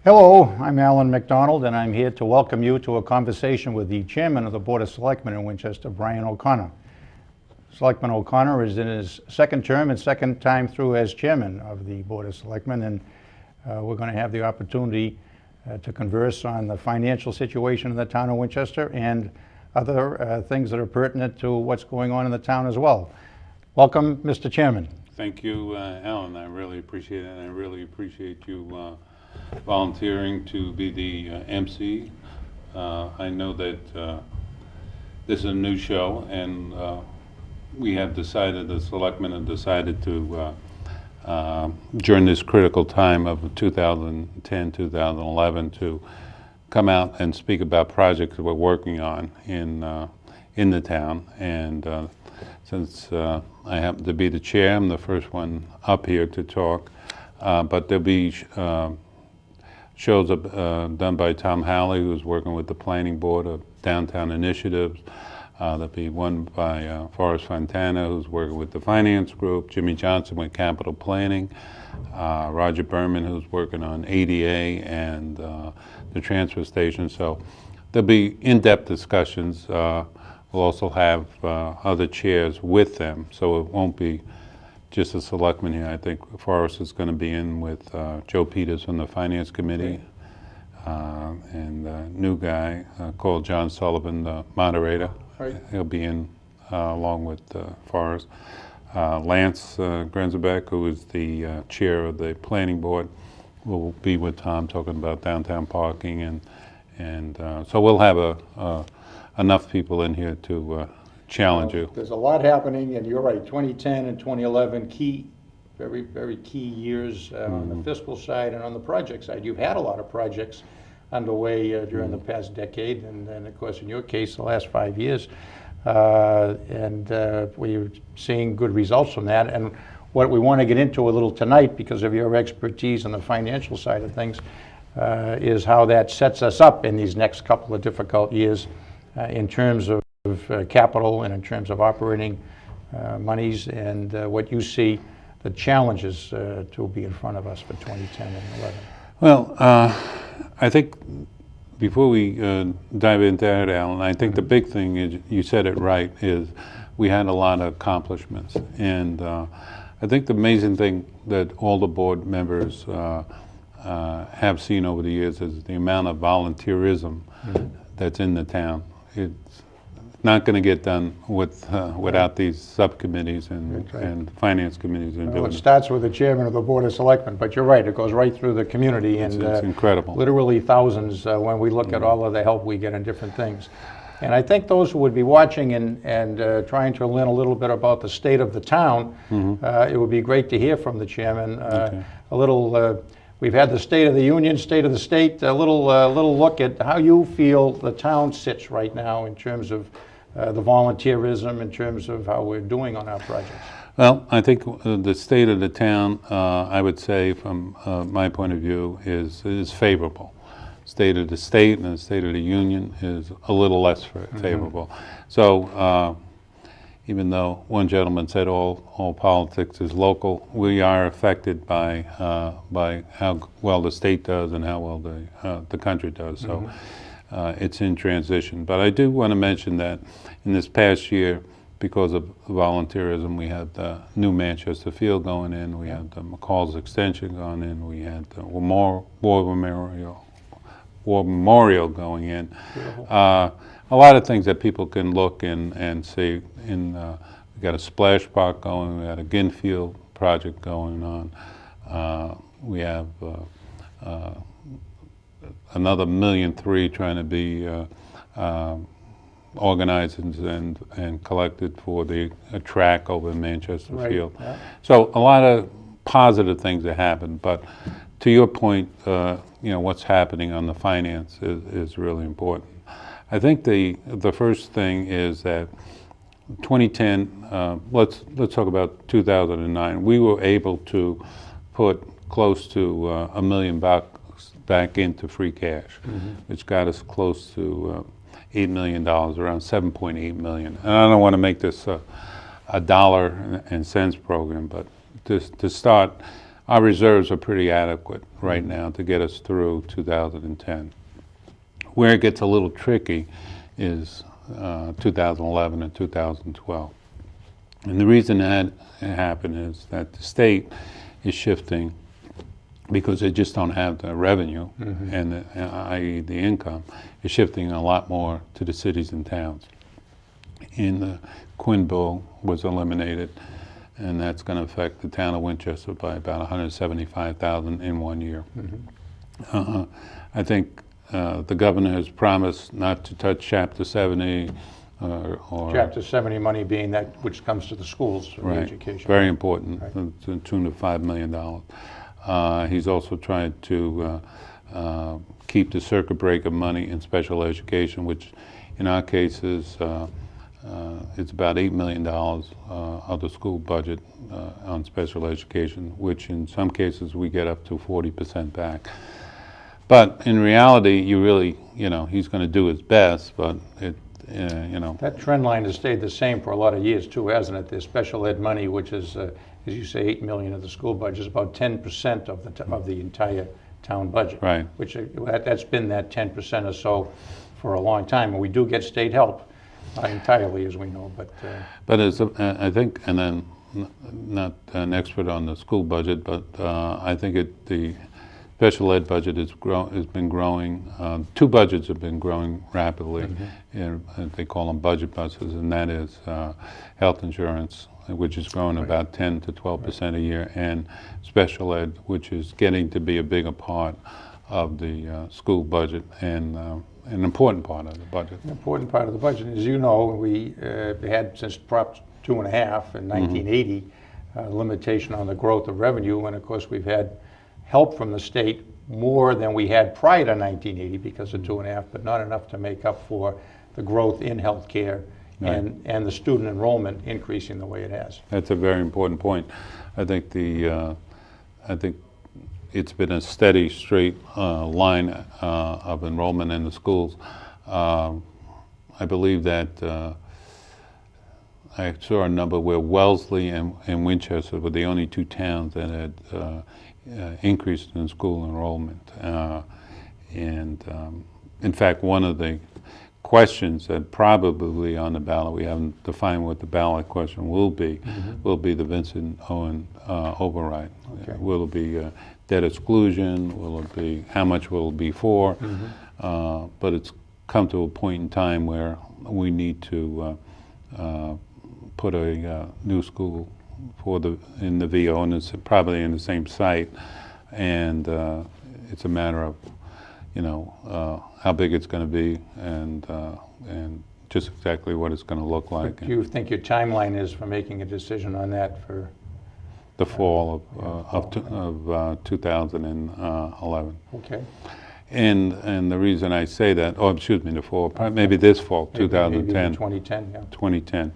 Hello, I'm Alan McDonald, and I'm here to welcome you to a conversation with the Chairman of the Board of Selectmen in Winchester, Brian O'Connor. Selectman O'Connor is in his second term and second time through as Chairman of the Board of Selectmen, and we're going to have the opportunity to converse on the financial situation in the town of Winchester and other things that are pertinent to what's going on in the town as well. Welcome, Mr. Chairman. Thank you, Alan. I really appreciate it, and I really appreciate you volunteering to be the MC. I know that this is a new show, and the selectmen have decided to, during this critical time of 2010, 2011, to come out and speak about projects that we're working on in the town. And since I happen to be the chair, I'm the first one up here to talk. But there'll be shows done by Tom Halley, who's working with the Planning Board of Downtown Initiatives. There'll be one by Forrest Fontana, who's working with the Finance Group, Jimmy Johnson with Capital Planning, Roger Berman, who's working on ADA and the transfer station. So there'll be in-depth discussions. We'll also have other chairs with them, so it won't be just a selectman here. I think Forrest is going to be in with Joe Peters from the Finance Committee, and a new guy called John Sullivan, the moderator. Right. He'll be in along with Forrest. Lance Grenzebeck, who is the chair of the Planning Board, will be with Tom talking about downtown parking, and so we'll have enough people in here to challenge you. There's a lot happening, and you're right, 2010 and 2011, very, very key years on the fiscal side and on the project side. You've had a lot of projects underway during the past decade, and of course, in your case, the last 5 years. And we're seeing good results from that. And what we want to get into a little tonight, because of your expertise on the financial side of things, is how that sets us up in these next couple of difficult years in terms of capital and in terms of operating monies, and what you see the challenges to be in front of us for 2010 and 11. Well, I think before we dive into that, Alan, I think the big thing is, you said it right, is we had a lot of accomplishments. And I think the amazing thing that all the board members have seen over the years is the amount of volunteerism that's in the town. It's not going to get done without these subcommittees and finance committees. Well, it starts with the chairman of the Board of Selectmen, but you're right, it goes right through the community. It's incredible. Literally thousands when we look at all of the help we get in different things. And I think those who would be watching and trying to learn a little bit about the state of the town, it would be great to hear from the chairman. A little. We've had the State of the Union, State of the State, a little look at how you feel the town sits right now in terms of the volunteerism, in terms of how we're doing on our projects. Well, I think the state of the town, I would say from my point of view, is favorable. State of the state and the State of the Union is a little less favorable. So even though one gentleman said all politics is local, we are affected by how well the state does and how well the country does. So it's in transition. But I do want to mention that in this past year, because of volunteerism, we had the new Manchester Field going in, we had the McCall's Extension going in, we had the War Memorial going in. A lot of things that people can look and see. We got a splash park going, we had a Ginfield project going on. We have another $1.3 million trying to be organized and collected for the track over in Manchester Field. Yeah. So a lot of positive things that happened, but to your point, what's happening on the finance is really important. I think the first thing is that 2010. Let's talk about 2009. We were able to put close to $1 million back into free cash, which got us close to $8 million, around $7.8 million. And I don't want to make this a dollar and cents program, but to start, our reserves are pretty adequate right now to get us through 2010. Where it gets a little tricky is 2011 and 2012. And the reason that happened is that the state is shifting because they just don't have the revenue, and i.e. the income, is shifting a lot more to the cities and towns. And the Quinn bill was eliminated, and that's going to affect the town of Winchester by about $175,000 in 1 year. I think the governor has promised not to touch Chapter 70 or Chapter 70 money being that which comes to the schools for education. Very important, to the tune of $5 million. He's also tried to keep the circuit breaker money in special education, which in our cases it's about $8 million of the school budget on special education, which in some cases we get up to 40% back. But in reality, you really, he's going to do his best, but That trend line has stayed the same for a lot of years too, hasn't it? The special ed money, which is, as you say, $8 million of the school budget, is about 10% of the entire town budget. Right. Which that's been that 10% or so for a long time, and we do get state help, not entirely, as we know, but. But as I think, and then not an expert on the school budget, but I think the special ed budget has been growing. Two budgets have been growing rapidly. They call them budget buses, and that is health insurance, which is growing about 10 to 12% a year, and special ed, which is getting to be a bigger part of the school budget and an important part of the budget. An important part of the budget. As you know, we had since Prop 2.5 in 1980 limitation on the growth of revenue, and of course we've had help from the state more than we had prior to 1980 because of 2.5, but not enough to make up for the growth in healthcare and the student enrollment increasing the way it has. That's a very important point. I think it's been a steady, straight line of enrollment in the schools. I believe that I saw a number where Wellesley and Winchester were the only two towns that had increased in school enrollment. In fact, one of the questions that probably on the ballot, we haven't defined what the ballot question will be the Vincent Owen override. Okay. Will it be debt exclusion? Will it be, how much will it be for? But it's come to a point in time where we need to put a new school in the VO, and it's probably in the same site, and it's a matter of how big it's going to be and just exactly what it's going to look like. Do you think your timeline is for making a decision on that for the fall of 2011? Okay. And the reason I say that, the fall, maybe this fall, 2010. Maybe 2010, yeah. 2010.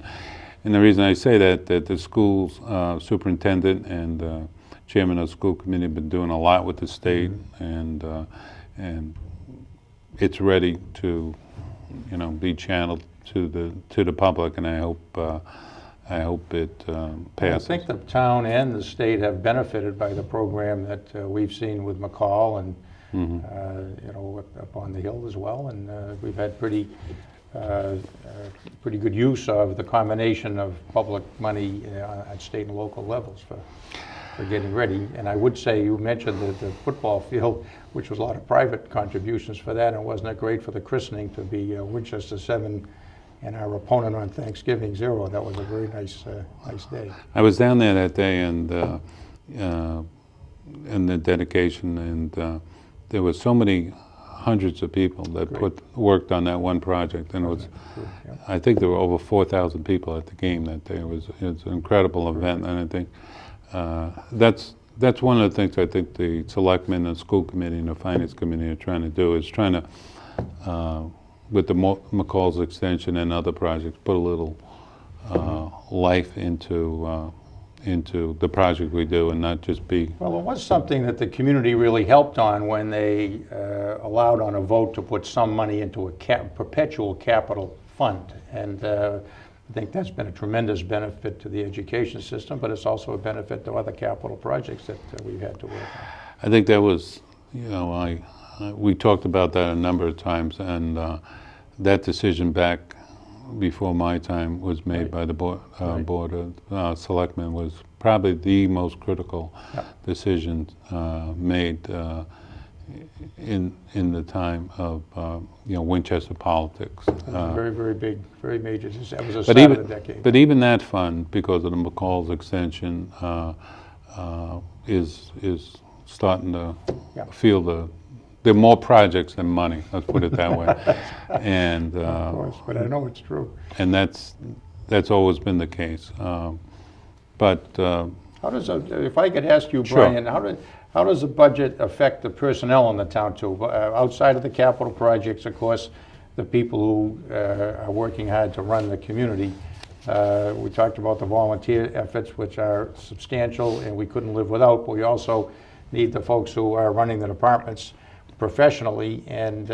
And the reason I say that the school's superintendent and chairman of the school committee have been doing a lot with the state, and it's ready to, be channeled to the public, and I hope it passes. I think the town and the state have benefited by the program that we've seen with McCall and up on the Hill as well, and we've had pretty good use of the combination of public money at state and local levels for getting ready. And I would say, you mentioned the football field, which was a lot of private contributions for that, and wasn't it great for the christening to be Winchester 7 and our opponent on Thanksgiving 0. That was a very nice day. I was down there that day, and the dedication, and there were so many hundreds of people that worked on that one project, and it was. I think there were over 4,000 people at the game that day. It was an incredible event, and I think that's one of the things I think the selectmen and school committee and the finance committee are trying to do, is trying to, with the McCall's extension and other projects, put a little life into the project we do, and not just be. Well, it was something that the community really helped on when they allowed on a vote to put some money into a perpetual capital fund. And I think that's been a tremendous benefit to the education system, but it's also a benefit to other capital projects that we've had to work on. I think that was, we talked about that a number of times, and that decision back before my time was made Right. by the board Right. of selectmen, was probably the most critical decision made in the time of Winchester politics. Very, very big, very major. That was the But start of the decade. even that fund, because of the McCall's extension, is starting to feel there are more projects than money. Let's put it that way. And Of course, but I know it's true. and that's always been the case. But How does, if I could ask you, Sure. Brian, how does the budget affect the personnel in the town too? Outside of the capital projects, of course, the people who are working hard to run the community. We talked about the volunteer efforts, which are substantial and we couldn't live without, but we also need the folks who are running the departments professionally. And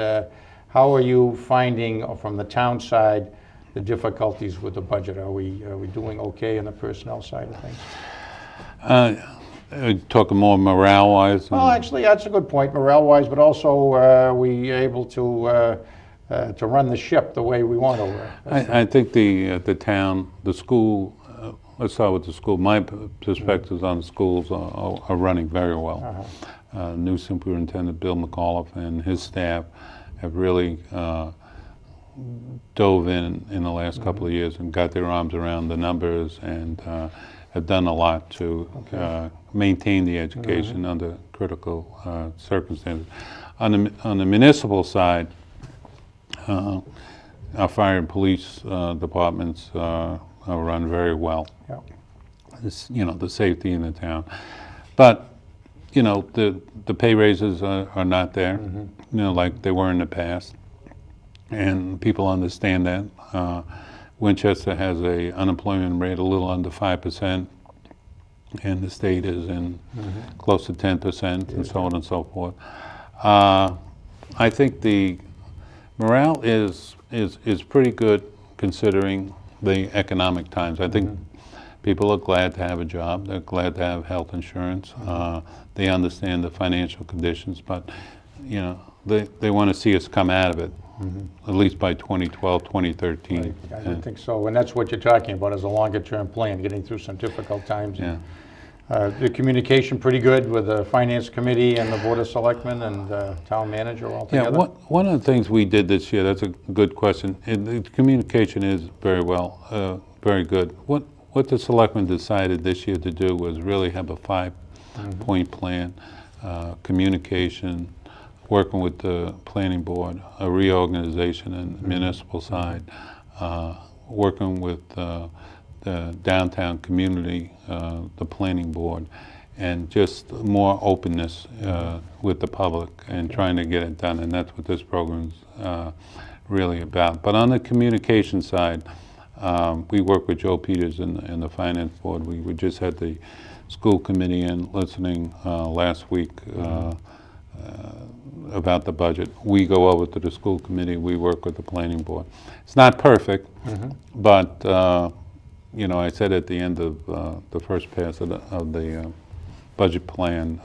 how are you finding from the town side the difficulties with the budget? Are we doing okay on the personnel side of things? talking more morale-wise. Well, actually, that's a good point, morale-wise, but also we able to run the ship the way we want to. I think the town, the school, let's start with the school. My perspectives on the schools are running very well. New Superintendent Bill McAuliffe and his staff have really dove in the last couple of years and got their arms around the numbers and have done a lot to maintain the education under critical circumstances. On the municipal side, our fire and police departments are run very well. Yeah. The safety in the town. But, the pay raises are not there, like they were in the past. And people understand that. Winchester has a unemployment rate a little under 5%, and the state is in close to 10%, and so on and so forth. I think the morale is pretty good considering the economic times. I think people are glad to have a job. They're glad to have health insurance. They understand the financial conditions, but they want to see us come out of it. At least by 2012, 2013. Right. I would think so, and that's what you're talking about, is a longer-term plan, getting through some difficult times. Yeah. The communication pretty good with the Finance Committee and the Board of Selectmen and Town Manager all Yeah, together? one of the things we did this year, that's a good question, and the communication is very good. What the Selectmen decided this year to do was really have a 5-point plan, communication, working with the planning board, a reorganization in the municipal side, working with the downtown community, the planning board, and just more openness with the public and trying to get it done. And that's what this program's really about. But on the communication side, we work with Joe Peters and the finance board. We just had the school committee in listening last week about the budget. We go over to the school committee, we work with the planning board. It's not perfect, but I said at the end of the first pass of the budget plan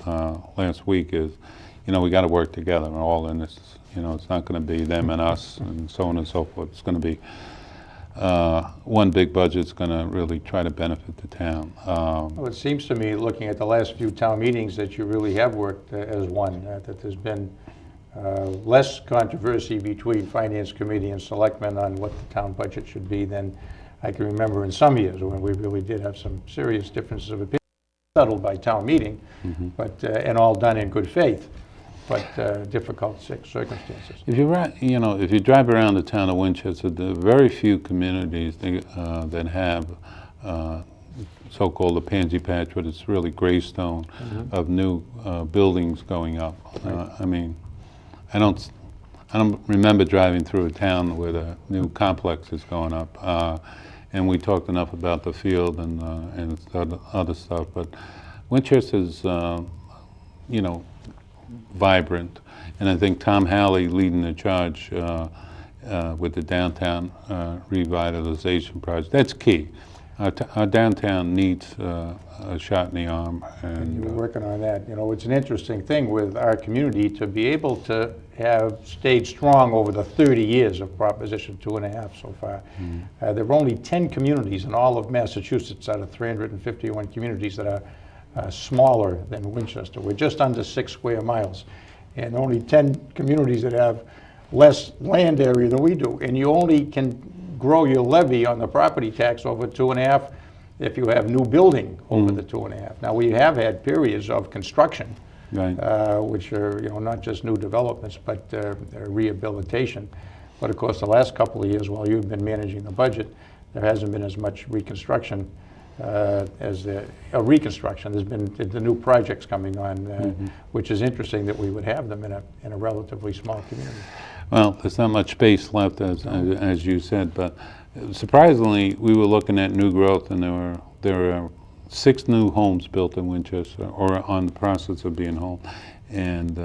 last week is, we got to work together and all in this. It's not going to be them and us and so on and so forth. It's going to be one big budget's going to really try to benefit the town. Well, it seems to me, looking at the last few town meetings, that you really have worked as one, that there's been less controversy between Finance Committee and Selectmen on what the town budget should be than I can remember in some years when we really did have some serious differences of opinion, settled by town meeting, but and all done in good faith, but difficult circumstances. If you drive around the town of Winchester, there are very few communities that have so-called the pansy patch, but it's really greystone of new buildings going up. I mean, I don't remember driving through a town where the new complex is going up. And we talked enough about the field and other stuff, but Winchester's, you know, vibrant, and I think Tom Halley leading the charge with the downtown revitalization project. That's key. Our downtown needs a shot in the arm. And you're working on that. You know, it's an interesting thing with our community to be able to have stayed strong over the 30 years of Proposition 2.5 so far. There are only 10 communities in all of Massachusetts out of 351 communities that are smaller than Winchester. We're just under 6 square miles, and only 10 communities that have less land area than we do. And you only can grow your levy on the property tax over 2.5 if you have new building over the 2.5. Now, we have had periods of construction, Right. which are, you know, not just new developments, but rehabilitation. But of course, the last couple of years, while you've been managing the budget, there hasn't been as much reconstruction as reconstruction. There's been the new projects coming on, which is interesting that we would have them in a relatively small community. Well, there's not much space left, as you said, but surprisingly, we were looking at new growth, and there were 6 new homes built in Winchester, or on the process of being home, and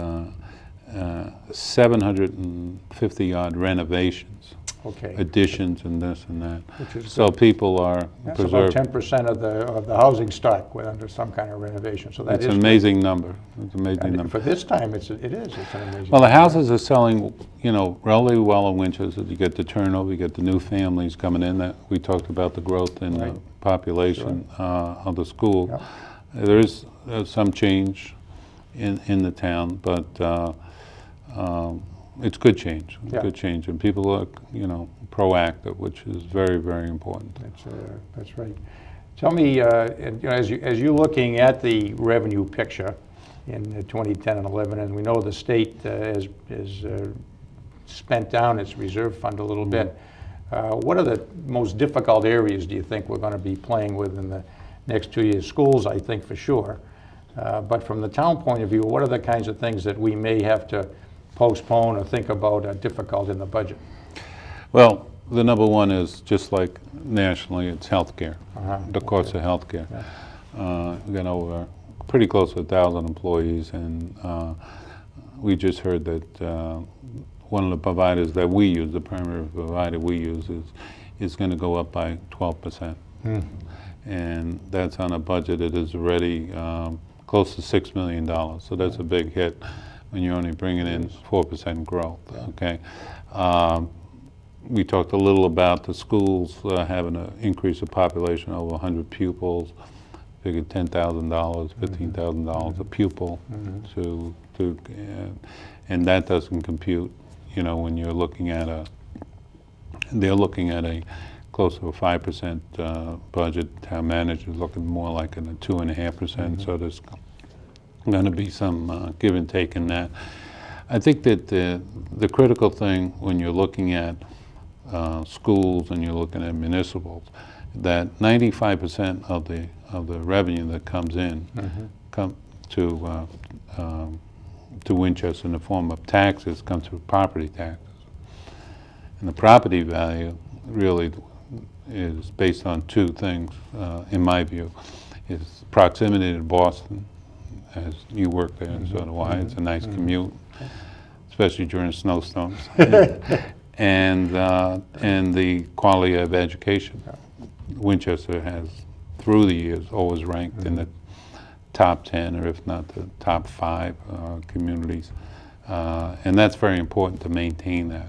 750-odd renovations. Okay. Additions and this and that. Which is so people are That's preserved. about 10% of the housing stock went under some kind of renovation. So that It's is an amazing number. It's an amazing and number. for this time, it's an amazing. Well, the houses are selling, you know, relatively well in Winchester. You get the turnover, you get the new families coming in. That we talked about the growth in the population of the school. Yep. There is some change in the town, but it's good change. Yeah. Good change, and people are, you know, proactive, which is very, very important. That's right. Tell me, and, you know, as you're looking at the revenue picture in 2010 and 11, and we know the state has spent down its reserve fund a little bit. What are the most difficult areas do you think we're going to be playing with in the next 2 years? Schools, I think for sure. But from the town point of view, what are the kinds of things that we may have to postpone or think about difficult in the budget? Well, the number one is, just like nationally, it's healthcare. The cost of healthcare. We've got over pretty close to 1,000 employees, and we just heard that one of the providers that we use, the primary provider we use, is going to go up by 12%. And that's on a budget that is already close to $6 million. So that's a big hit when you're only bringing in 4% growth. Okay. We talked a little about the schools having an increase of population over 100 pupils. Figured $10,000, $15,000 a pupil and that doesn't compute. You know, when you're looking at they're looking at a close to a 5% budget. Town manager's looking more like in a 2.5%. So there's going to be some give and take in that. I think that the critical thing when you're looking at schools and you're looking at municipals, that 95% of the revenue that comes in come to Winchester in the form of taxes comes through property taxes, and the property value really is based on 2 things, in my view, is proximity to Boston, as you work there, and so do I. It's a nice commute, especially during snowstorms, and the quality of education. Winchester has, through the years, always ranked in the top 10, or if not the top 5 communities, and that's very important to maintain that.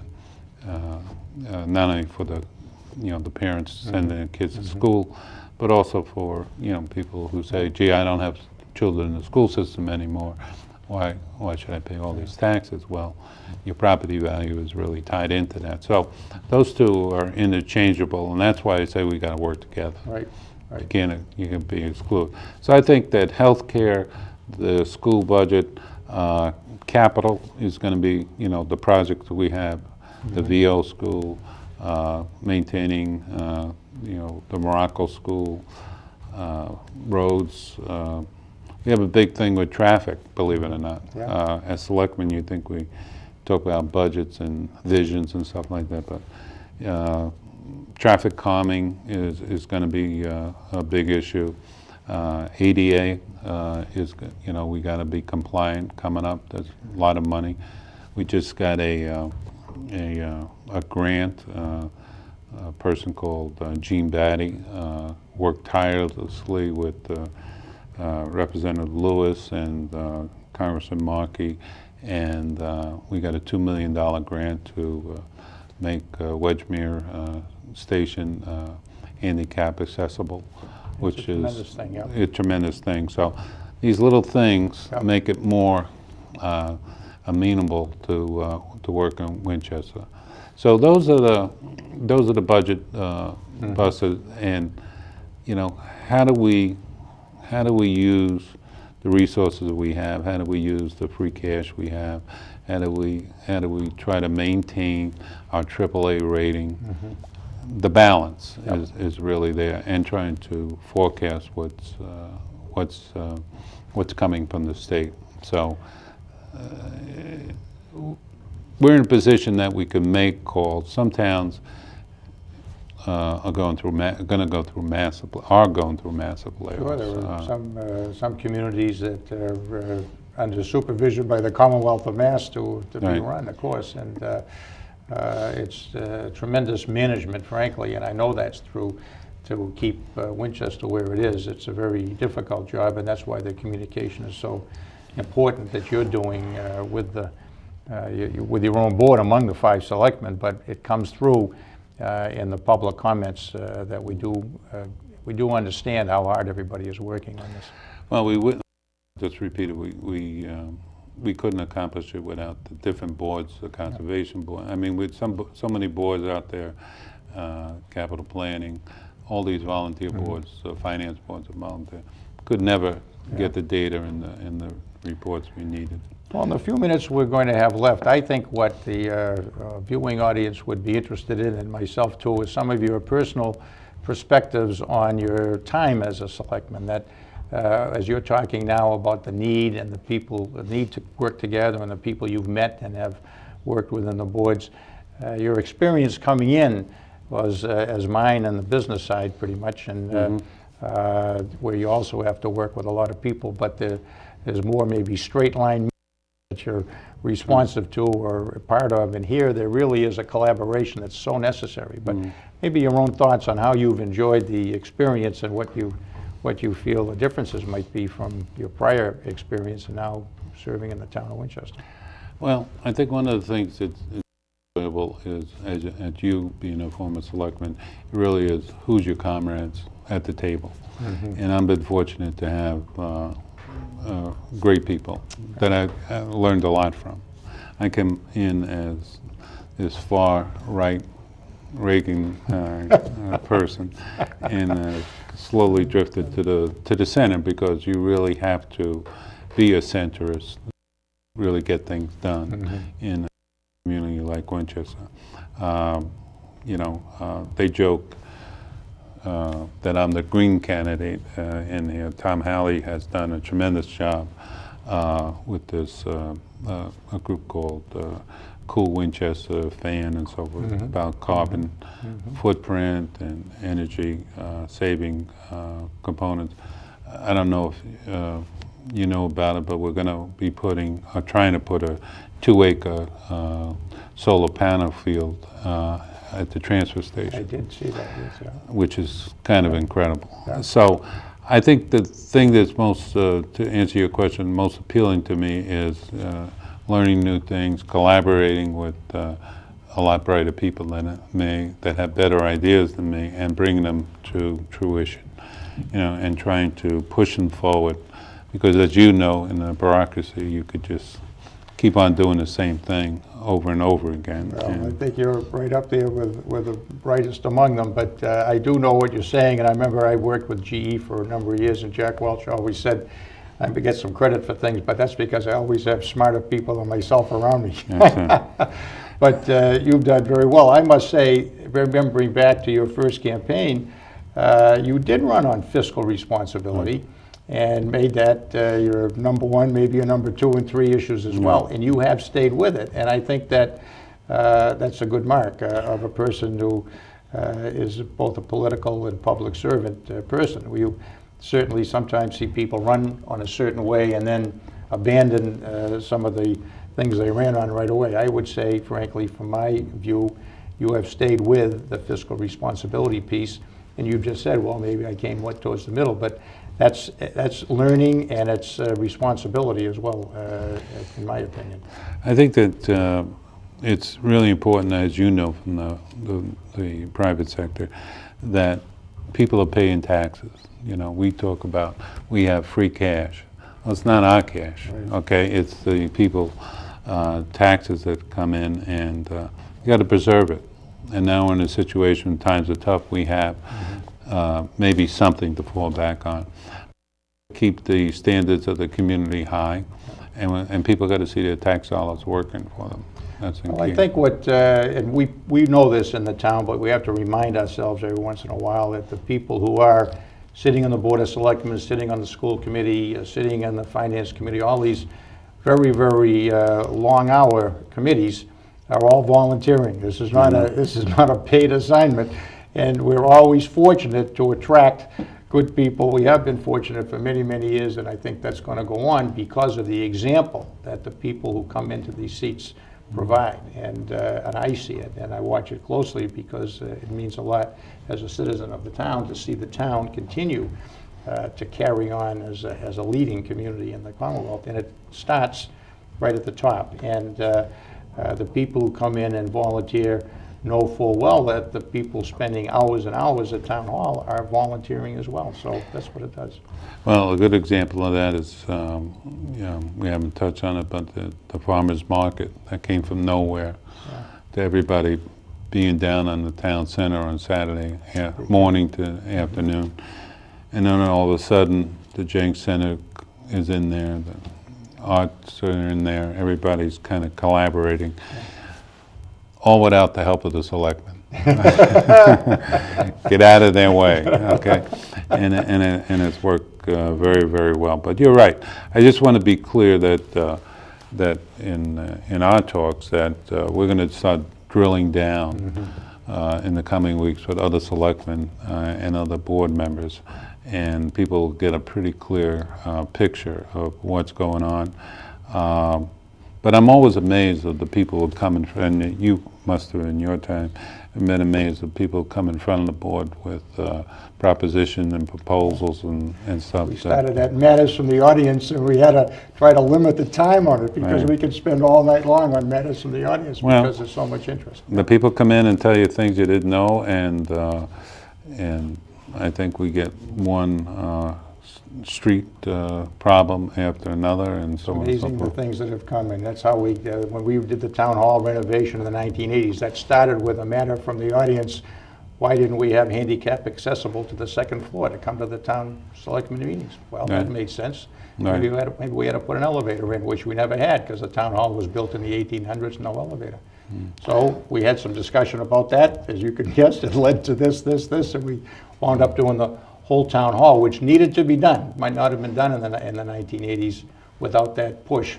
Not only for the parents sending their kids to school, but also for people who say, "Gee, I don't have children in the school system anymore. Why should I pay all these taxes?" Well, your property value is really tied into that. So those 2 are interchangeable, and that's why I say we got to work together. Right. You can be excluded. So I think that healthcare, the school budget, capital is going to be the projects that we have, the VO school, maintaining the Morocco school, roads. We have a big thing with traffic, believe it or not. Yeah. As selectmen, you think we talk about budgets and visions and stuff like that, but traffic calming is going to be a big issue. ADA is, we got to be compliant coming up. There's a lot of money. We just got a grant. A person called Gene Batty worked tirelessly with Representative Lewis and Congressman Markey, and we got a $2 million grant to make Wedgemere Station handicap accessible, which is tremendous thing, yeah. a tremendous thing. So these little things Yeah. make it more amenable to work in Winchester. So those are the budget buses, and how do we use the resources we have? How do we use the free cash we have? How do we try to maintain our AAA rating? The balance is really there, and trying to forecast what's coming from the state. So we're in a position that we can make calls. Some towns are going to go through massive layoffs. Sure, there are some communities that are under supervision by the Commonwealth of Mass to be Right. run, of course, and it's tremendous management, frankly, and I know that's true, to keep Winchester where it is. It's a very difficult job, and that's why the communication is so important that you're doing with your own board among the 5 selectmen, but it comes through in the public comments that we do understand how hard everybody is working on this. Well, we would just repeat it. We couldn't accomplish it without the different boards, the conservation board. I mean, with so many boards out there, capital planning, all these volunteer boards, finance boards are volunteer. Could never get the data and the reports we needed. Well, in the few minutes we're going to have left, I think what the viewing audience would be interested in, and myself too, is some of your personal perspectives on your time as a selectman. That as you're talking now about the need and the need to work together, and the people you've met and have worked with in the boards, your experience coming in was as mine on the business side pretty much, and where you also have to work with a lot of people, but there's more maybe straight line that you're responsive to or a part of, and here there really is a collaboration that's so necessary. But maybe your own thoughts on how you've enjoyed the experience and what you feel the differences might be from your prior experience and now serving in the town of Winchester. Well, I think one of the things that's enjoyable is, as you being a former selectman, it really is who's your comrades at the table. And I've been fortunate to have great people that I learned a lot from. I came in as this far right Reagan person, and slowly drifted to the center, because you really have to be a centrist, really get things done in a community like Winchester. They joke that I'm the green candidate in here. Tom Halley has done a tremendous job with this a group called Cool Winchester Fan and so forth, about carbon footprint and energy saving components. I don't know if you know about it, but we're going to be trying to put a 2-acre solar panel field at the transfer station. I did see that, yes, yeah. Which is kind of incredible. Yeah. So I think the thing that's most, to answer your question, most appealing to me is learning new things, collaborating with a lot brighter people than me, that have better ideas than me, and bringing them to fruition, and trying to push them forward. Because as you know, in the bureaucracy, you could just keep on doing the same thing over and over again. Well, I think you're right up there with the brightest among them, but I do know what you're saying, and I remember I worked with GE for a number of years, and Jack Welch always said I get some credit for things, but that's because I always have smarter people than myself around me. But you've done very well. I must say, remembering back to your first campaign, you did run on fiscal responsibility and made that your number one, maybe your number 2 and 3 issues as well, and you have stayed with it. And I think that that's a good mark of a person who is both a political and public servant person. We certainly sometimes see people run on a certain way and then abandon some of the things they ran on right away. I would say, frankly, from my view, you have stayed with the fiscal responsibility piece, and you've just said, well, maybe I came towards the middle, but that's learning and it's responsibility as well, in my opinion. I think that it's really important, as you know from the private sector, that people are paying taxes. You know, we talk about we have free cash. Well, it's not our cash, okay? It's the people taxes that come in, and you got to preserve it. And now we're in a situation when times are tough, we have maybe something to fall back on. Keep the standards of the community high, and people got to see their tax dollars working for them. That's the key. Well, I think and we know this in the town, but we have to remind ourselves every once in a while that the people who are sitting on the Board of Selectmen, sitting on the school committee, sitting on the finance committee, all these very, very long hour committees are all volunteering. This is not a paid assignment, and we're always fortunate to attract good people. We have been fortunate for many, many years, and I think that's going to go on because of the example that the people who come into these seats provide, and I see it, and I watch it closely because it means a lot as a citizen of the town to see the town continue to carry on as a leading community in the Commonwealth, and it starts right at the top. And the people who come in and volunteer know full well that the people spending hours and hours at Town Hall are volunteering as well, so that's what it does. Well, a good example of that is, you know, we haven't touched on it, but the farmers market that came from nowhere to everybody being down on the town center on Saturday morning to afternoon, and then all of a sudden the Jenks Center is in there, the arts are in there, everybody's kind of collaborating, all without the help of the selectmen. Get out of their way, okay? And it's worked very, very well. But you're right. I just want to be clear that that in our talks that we're going to start drilling down in the coming weeks with other selectmen and other board members, and people get a pretty clear picture of what's going on. But I'm always amazed at the people who come in front, and you must have in your time been amazed at people who come in front of the board with propositions and proposals and stuff. We started that matters from the audience, and we had to try to limit the time on it because we could spend all night long on matters from the audience because there's so much interest. The people come in and tell you things you didn't know, and I think we get one street problem after another, and so on and so amazing forth. the things that have come, and that's how we, when we did the town hall renovation in the 1980s, that started with a matter from the audience. Why didn't we have handicap accessible to the second floor to come to the town selectmen meetings? Well, that made sense. Maybe we had to put an elevator in, which we never had because the town hall was built in the 1800s, no elevator. So we had some discussion about that. As you can guess, it led to this, and we wound up doing the whole town hall, which needed to be done. Might not have been done in the 1980s without that push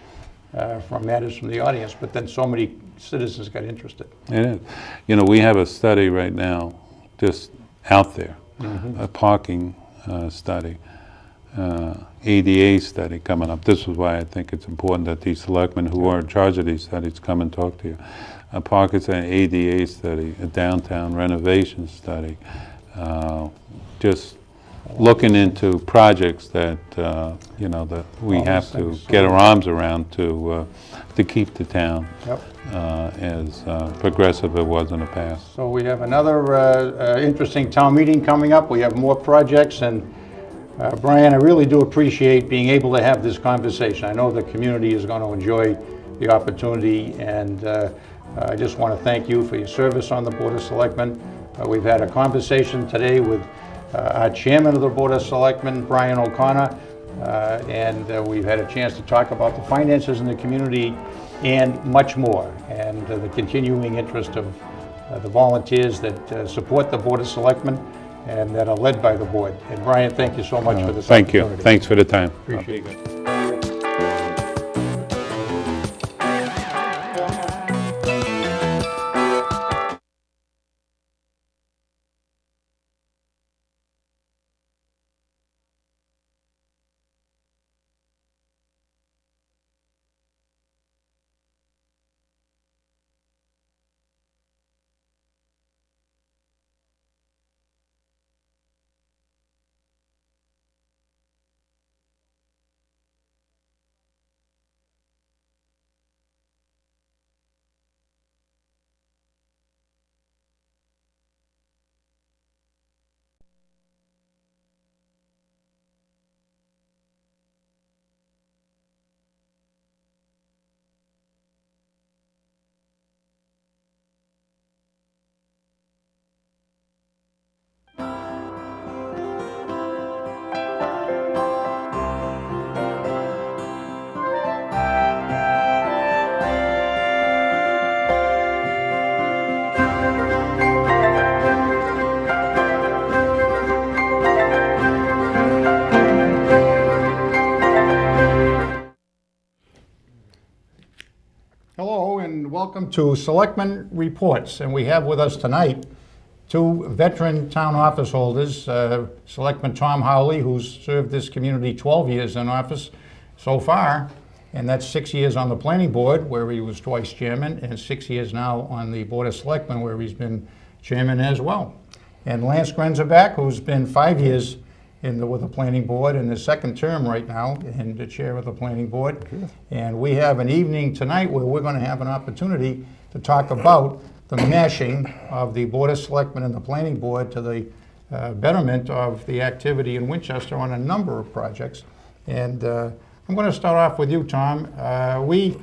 from matters from the audience, but then so many citizens got interested. It is. You know, we have a study right now just out there, a parking study, ADA study coming up. This is why I think it's important that these selectmen who are in charge of these studies come and talk to you. A parking and ADA study, a downtown renovation study, just looking into projects that you know that we have to get our arms around to keep the town as progressive as it was in the past. So we have another interesting town meeting coming up. We have more projects, and Brian, I really do appreciate being able to have this conversation. I know the community is going to enjoy the opportunity, and I just want to thank you for your service on the Board of Selectmen. We've had a conversation today with our chairman of the Board of Selectmen, Brian O'Connor, and we've had a chance to talk about the finances in the community and much more, and the continuing interest of the volunteers that support the Board of Selectmen. and that are led by the board. And Brian, thank you so much for this Thank you. opportunity. Thanks for the time. Appreciate it. Hello and welcome to Selectmen Reports, and we have with us tonight two veteran town office holders, Selectman Tom Howley, who's served this community 12 years in office so far, and that's 6 years on the planning board where he was twice chairman, and 6 years now on the Board of Selectmen where he's been chairman as well. And Lance Grenzaback, who's been 5 years with the planning board in his second term right now, and the chair of the planning board. And we have an evening tonight where we're going to have an opportunity to talk about the meshing of the Board of Selectmen and the planning board to the betterment of the activity in Winchester on a number of projects. And I'm going to start off with you, Tom. We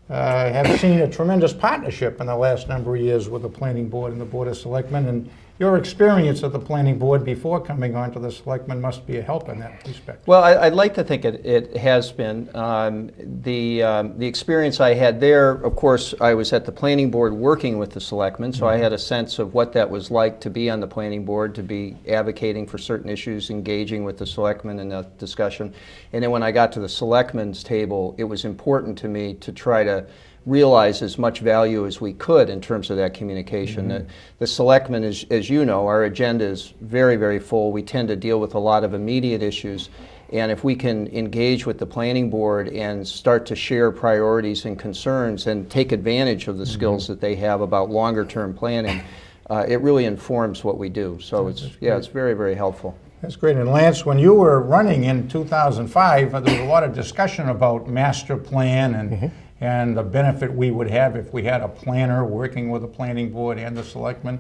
have seen a tremendous partnership in the last number of years with the planning board and the Board of Selectmen, and your experience at the planning board before coming on to the selectmen must be a help in that respect. Well, I'd like to think it has been. The experience I had there, of course, I was at the planning board working with the selectmen, so I had a sense of what that was like to be on the planning board, to be advocating for certain issues, engaging with the selectmen in the discussion. And then when I got to the selectmen's table, it was important to me to try to realize as much value as we could in terms of that communication. The selectmen, as you know, our agenda is very, very full. We tend to deal with a lot of immediate issues, and if we can engage with the planning board and start to share priorities and concerns and take advantage of the skills that they have about longer term planning, it really informs what we do. So it's very, very helpful. That's great. And Lance, when you were running in 2005, there was a lot of discussion about master plan and the benefit we would have if we had a planner working with the planning board and the selectmen.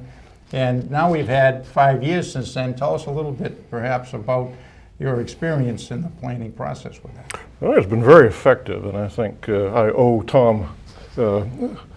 And now we've had 5 years since then. Tell us a little bit, perhaps, about your experience in the planning process with that. Well, it's been very effective, and I think I owe Tom a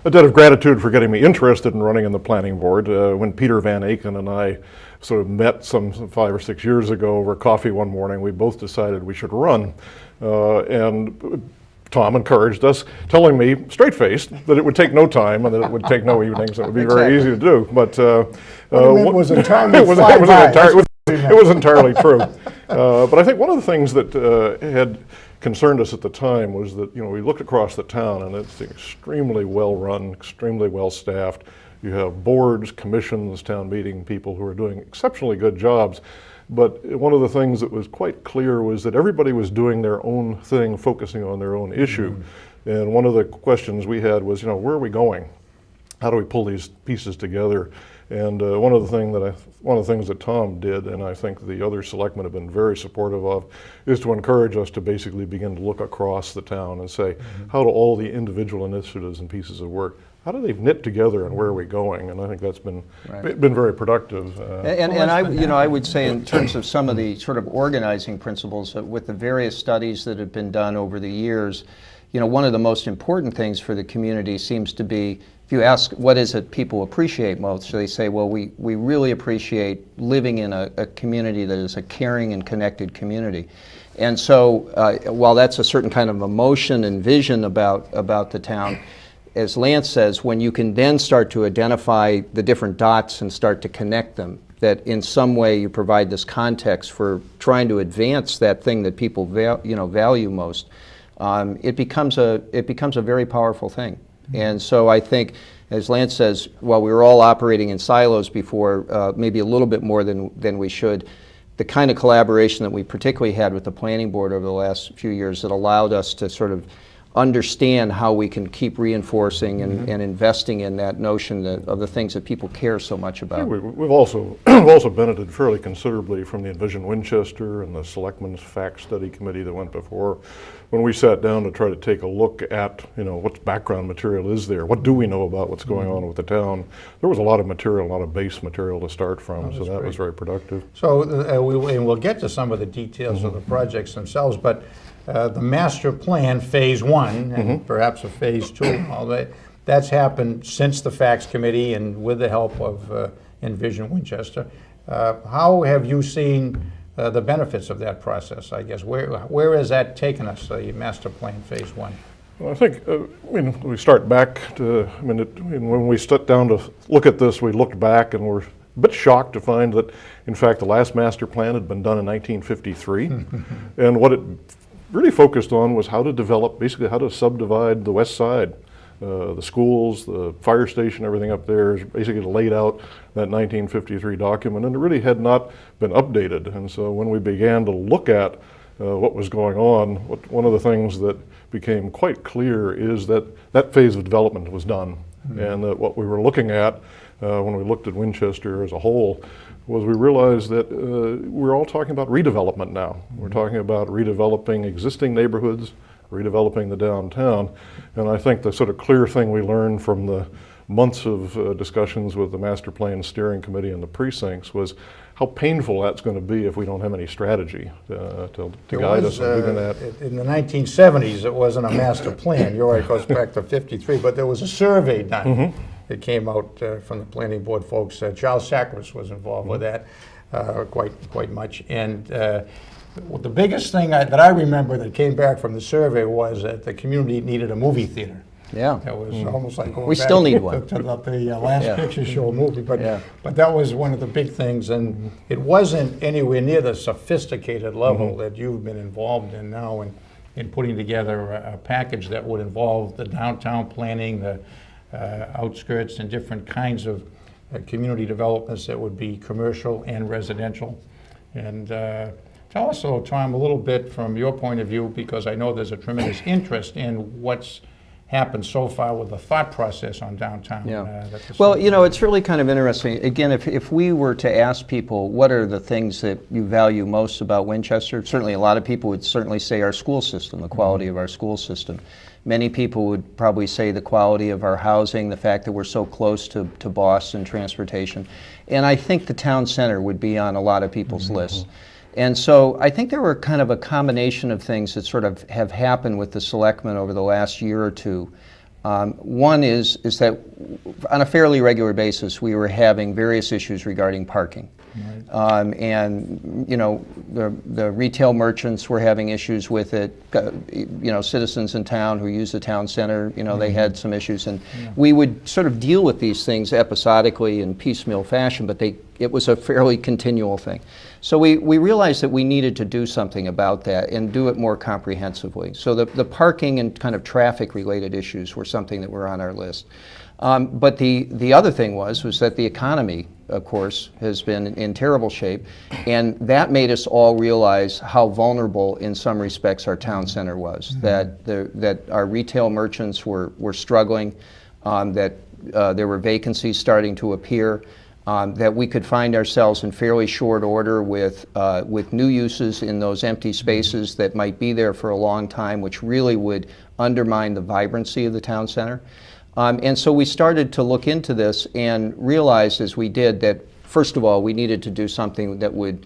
debt of gratitude for getting me interested in running in the planning board. When Peter Van Aken and I sort of met some 5 or 6 years ago over coffee one morning, we both decided we should run. And Tom encouraged us, telling me straight-faced that it would take no time and that it would take no evenings. It would be very easy to do. But it was entirely it was entirely true. But I think one of the things that had concerned us at the time was that we looked across the town and it's extremely well-run, extremely well-staffed. You have boards, commissions, town meeting people who are doing exceptionally good jobs. But one of the things that was quite clear was that everybody was doing their own thing, focusing on their own issue. And one of the questions we had was, where are we going? How do we pull these pieces together? And one of the things that Tom did, and I think the other selectmen have been very supportive of, is to encourage us to basically begin to look across the town and say, how do all the individual initiatives and pieces of work, how do they knit together and where are we going? And I think that's been very productive. And I would say in terms of some of the sort of organizing principles with the various studies that have been done over the years, one of the most important things for the community seems to be, if you ask what is it people appreciate most, they say, well, we really appreciate living in a community that is a caring and connected community. And so while that's a certain kind of emotion and vision about the town, as Lance says, when you can then start to identify the different dots and start to connect them, that in some way you provide this context for trying to advance that thing that people value most, it becomes a very powerful thing. And so I think, as Lance says, while we were all operating in silos before, maybe a little bit more than we should, the kind of collaboration that we particularly had with the planning board over the last few years that allowed us to sort of understand how we can keep reinforcing and investing in that notion of the things that people care so much about. We've also we've also benefited fairly considerably from the Envision Winchester and the Selectmen's Fact Study Committee that went before. When we sat down to try to take a look at, what background material is there, what do we know about what's going on with the town, there was a lot of material, a lot of base material to start from, so that was very productive. So we'll get to some of the details of the projects themselves, but the master plan, phase one, and perhaps a phase two, all that's happened since the Facts Committee and with the help of Envision Winchester. How have you seen the benefits of that process, I guess? Where has that taken us, the master plan, phase one? Well, I think, we start back to, when we sat down to look at this, we looked back and were a bit shocked to find that, in fact, the last master plan had been done in 1953. And what it really focused on was basically how to subdivide the west side. The schools, the fire station, everything up there is basically laid out that 1953 document, and it really had not been updated. And so when we began to look at what was going on, one of the things that became quite clear is that that phase of development was done. And that what we were looking at when we looked at Winchester as a whole was we realized that we're all talking about redevelopment now. We're talking about redeveloping existing neighborhoods, redeveloping the downtown. And I think the sort of clear thing we learned from the months of discussions with the Master Plan Steering Committee and the precincts was how painful that's going to be if we don't have any strategy to guide us in doing that. In the 1970s, it wasn't a master plan. You're right, it goes back to 53, but there was a survey done. It came out from the planning board folks. Charles Sackris was involved with that quite much. And the biggest thing that I remember that came back from the survey was that the community needed a movie theater. Yeah. That was almost like going We back still need one. to the last picture show movie. But Yeah. but that was one of the big things, and it wasn't anywhere near the sophisticated level that you've been involved in now in putting together a package that would involve the downtown planning, the outskirts, and different kinds of community developments that would be commercial and residential. And tell us, Tom, a little bit from your point of view, because I know there's a tremendous interest in what's happened so far with the thought process on downtown. Yeah. Well, it's really kind of interesting. Again, if we were to ask people what are the things that you value most about Winchester, certainly a lot of people would certainly say our school system, the quality of our school system. Many people would probably say the quality of our housing, the fact that we're so close to Boston, transportation. And I think the town center would be on a lot of people's lists. And so I think there were kind of a combination of things that sort of have happened with the Selectmen over the last year or two. One is that on a fairly regular basis, we were having various issues regarding parking. And the retail merchants were having issues with it. Citizens in town who use the town center, they had some issues, and we would sort of deal with these things episodically in piecemeal fashion, but it was a fairly continual thing. So we realized that we needed to do something about that and do it more comprehensively. So the parking and kind of traffic related issues were something that were on our list. But the other thing was that the economy, of course, has been in terrible shape, and that made us all realize how vulnerable in some respects our town center was, that our retail merchants were struggling, that there were vacancies starting to appear, that we could find ourselves in fairly short order with new uses in those empty spaces that might be there for a long time, which really would undermine the vibrancy of the town center. And so we started to look into this and realized as we did that, first of all, we needed to do something that would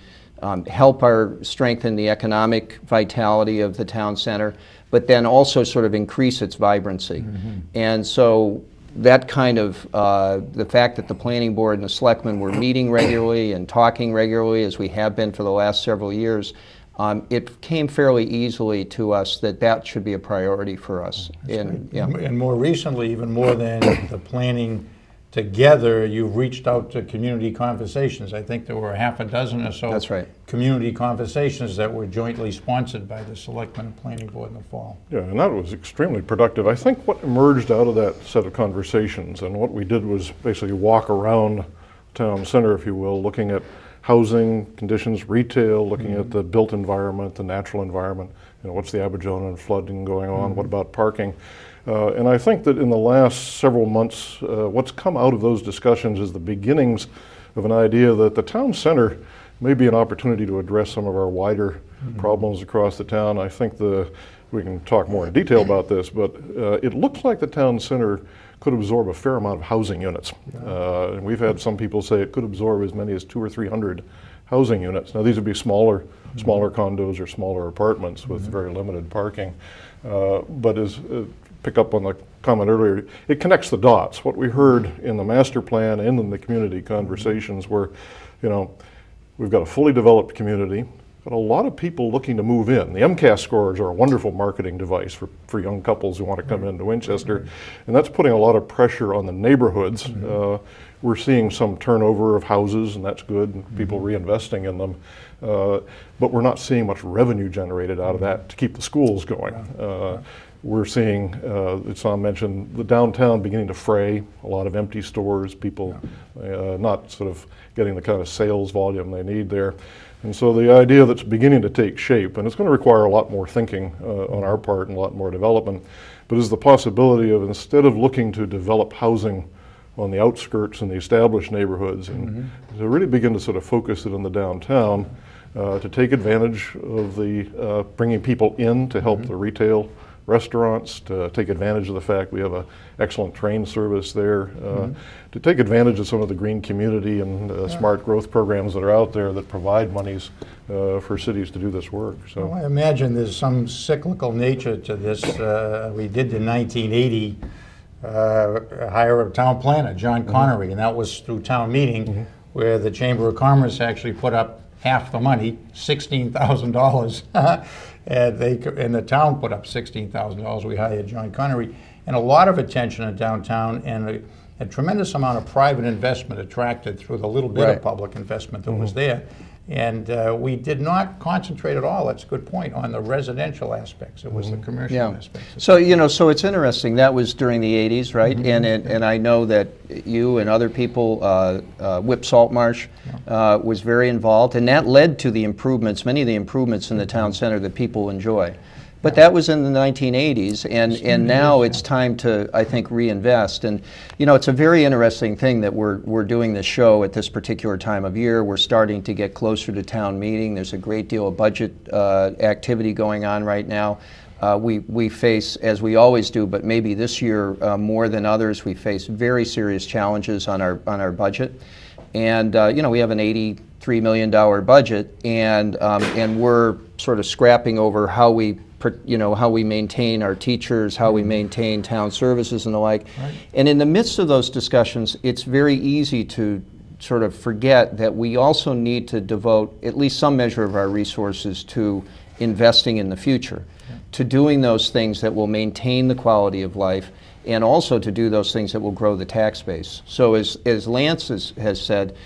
help strengthen the economic vitality of the town center, but then also sort of increase its vibrancy. And so that kind of, the fact that the planning board and the selectmen were meeting regularly and talking regularly, as we have been for the last several years, it came fairly easily to us that should be a priority for us. And more recently, even more than the planning together, you've reached out to community conversations. I think there were half a dozen or so. That's right. Community conversations that were jointly sponsored by the Selectmen and Planning Board in the fall. Yeah, and that was extremely productive. I think what emerged out of that set of conversations, and what we did was basically walk around town center, if you will, looking at housing conditions, retail, looking at the built environment, the natural environment, what's the Aberjohn and flooding going on, what about parking? And I think that in the last several months, what's come out of those discussions is the beginnings of an idea that the town center may be an opportunity to address some of our wider problems across the town. I think we can talk more in detail about this, but it looks like the town center could absorb a fair amount of housing units. And we've had some people say it could absorb as many as 200 or 300 housing units. Now these would be smaller condos or smaller apartments with very limited parking. But as pick up on the comment earlier, it connects the dots. What we heard in the master plan and in the community conversations were, we've got a fully developed community, got a lot of people looking to move in. The MCAS scores are a wonderful marketing device for young couples who want to come into Winchester, and that's putting a lot of pressure on the neighborhoods. We're seeing some turnover of houses, and that's good, and people reinvesting in them. But we're not seeing much revenue generated out of that to keep the schools going. We're seeing, as Tom mentioned, the downtown beginning to fray, a lot of empty stores, people not sort of getting the kind of sales volume they need there. And so the idea that's beginning to take shape, and it's going to require a lot more thinking on our part and a lot more development, but is the possibility of, instead of looking to develop housing on the outskirts and the established neighborhoods, and to really begin to sort of focus it on the downtown, to take advantage of the bringing people in to help the retail restaurants, to take advantage of the fact we have an excellent train service there, to take advantage of some of the green community and smart growth programs that are out there that provide monies for cities to do this work. So Well, I imagine there's some cyclical nature to this. We did in 1980 hire a town planner, John Connery, and that was through town meeting, where the Chamber of Commerce actually put up half the money, $16,000, and the town put up $16,000. We hired John Connery, and a lot of attention in downtown, and a tremendous amount of private investment attracted through the little bit of public investment that was there. And we did not concentrate at all, that's a good point, on the residential aspects. It was the commercial aspects. So, so it's interesting. That was during the 80s, right? And I know that you and other people, Whip Saltmarsh was very involved, and that led to the improvements, many of the improvements in the town center that people enjoy. But that was in the 1980s, and now it's time to, I think, reinvest. And it's a very interesting thing that we're doing this show at this particular time of year. We're starting to get closer to town meeting. There's a great deal of budget activity going on right now. We face, as we always do, but maybe this year more than others, we face very serious challenges on our budget. And we have an $83 million budget, and we're sort of scrapping over how we maintain our teachers, how we maintain town services and the like. Right. And in the midst of those discussions, it's very easy to sort of forget that we also need to devote at least some measure of our resources to investing in the future, to doing those things that will maintain the quality of life, and also to do those things that will grow the tax base. So as Lance has said,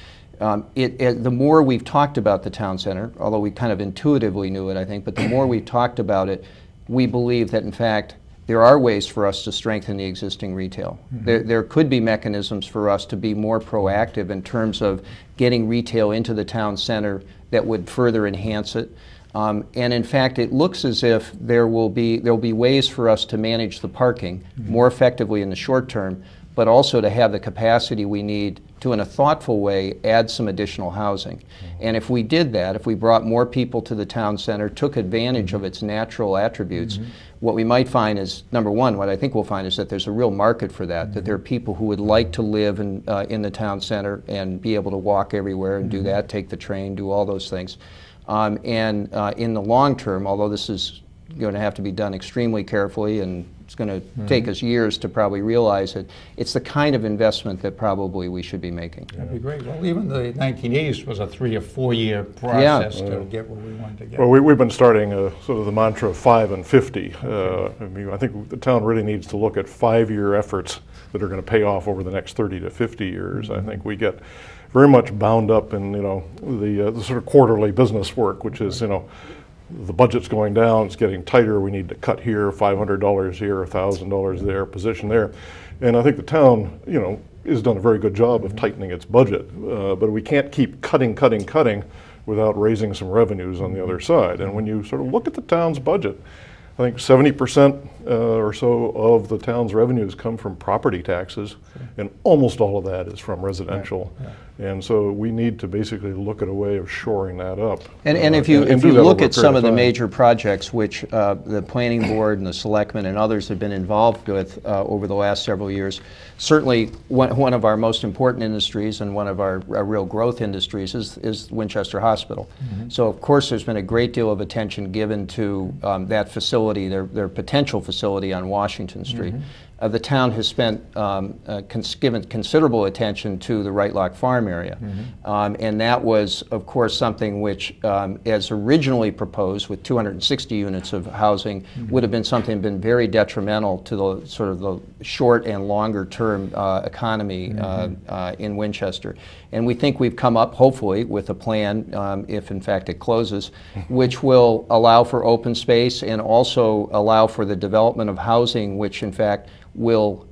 the more we've talked about the town center, although we kind of intuitively knew it, I think, but the more we've talked about it, we believe that, in fact, there are ways for us to strengthen the existing retail. There could be mechanisms for us to be more proactive in terms of getting retail into the town center that would further enhance it. And in fact, it looks as if there will be ways for us to manage the parking more effectively in the short term, but also to have the capacity we need to, in a thoughtful way, add some additional housing. And if we did that, if we brought more people to the town center, took advantage of its natural attributes, what we might find is, number one, what I think we'll find is that there's a real market for that, that there are people who would like to live in the town center and be able to walk everywhere and do that, take the train, do all those things. And in the long term, although this is going to have to be done extremely carefully, and it's going to take us years to probably realize it. It's the kind of investment that probably we should be making. That'd be great. Well, even the 1980s was a 3 or 4 year process to get where we wanted to get. Well, we've been starting sort of the mantra of 5 and 50. I mean, I think the town really needs to look at 5-year efforts that are going to pay off over the next 30 to 50 years. I think we get very much bound up in, the sort of quarterly business work, which is, the budget's going down, it's getting tighter, we need to cut here, $500 here, $1,000 there, position there. And I think the town, has done a very good job of tightening its budget, but we can't keep cutting without raising some revenues on the other side. And when you sort of look at the town's budget, I think 70% or so of the town's revenues come from property taxes, and almost all of that is from residential. And so we need to basically look at a way of shoring that up. And if you look at some of the major projects which the planning board and the selectmen and others have been involved with over the last several years, certainly one of our most important industries and one of our real growth industries is Winchester Hospital. So of course there's been a great deal of attention given to that facility, their potential facility on Washington Street. The town has spent given considerable attention to the Right Lock Farm area, and that was, of course, something which, as originally proposed, with 260 units of housing, would have been something been very detrimental to the sort of the short and longer term economy in Winchester. And we think we've come up, hopefully, with a plan, if in fact it closes, which will allow for open space and also allow for the development of housing, which in fact will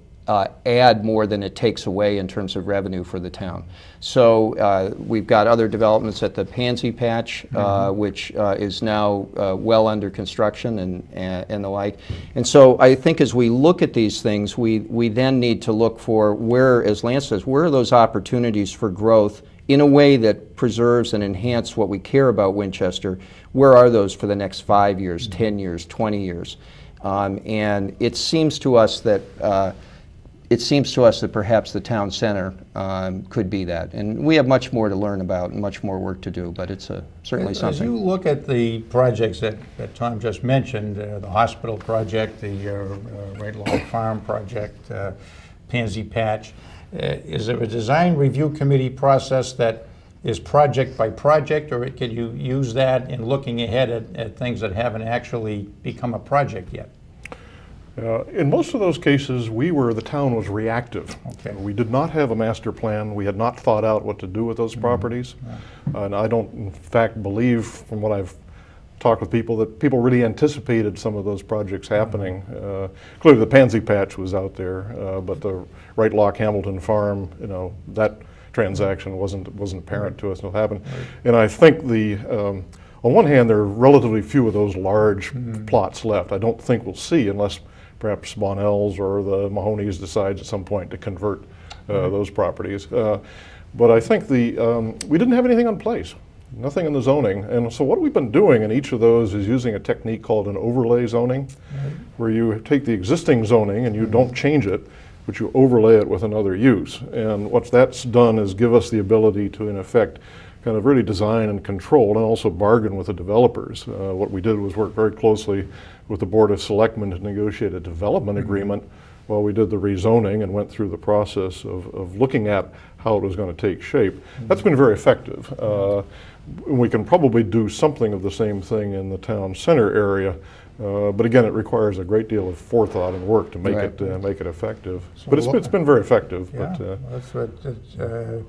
add more than it takes away in terms of revenue for the town. So we've got other developments at the Pansy Patch, which is now well under construction and the like. And so I think as we look at these things, we then need to look for where, as Lance says, where are those opportunities for growth in a way that preserves and enhances what we care about Winchester. Where are those for the next 5 years, 10 years, 20 years? And it seems to us that perhaps the town center could be that. And we have much more to learn about and much more work to do, but it's certainly something. As you look at the projects that Tom just mentioned, the hospital project, the Right Lock Farm project, Pansy Patch, is there a design review committee process that is project by project, or can you use that in looking ahead at things that haven't actually become a project yet? In most of those cases, the town was reactive. Okay. We did not have a master plan. We had not thought out what to do with those properties. And I don't, in fact, believe, from what I've talked with people, that people really anticipated some of those projects happening. Clearly, the Pansy Patch was out there, but the Right Lock Hamilton Farm, that transaction wasn't apparent to us until it happened. And I think on one hand, there are relatively few of those large plots left. I don't think we'll see, unless perhaps Bonnell's or the Mahoney's decides at some point to convert those properties. But I think we didn't have anything in place, nothing in the zoning. And so what we've been doing in each of those is using a technique called an overlay zoning, where you take the existing zoning and you don't change it, but you overlay it with another use. And what that's done is give us the ability to, in effect, kind of really design and control and also bargain with the developers. What we did was work very closely with the Board of Selectmen to negotiate a development agreement while we did the rezoning and went through the process of looking at how it was going to take shape. That's been very effective. We can probably do something of the same thing in the town center area. But again, it requires a great deal of forethought and work to make it effective. So but it's been very effective. Yeah, but, it's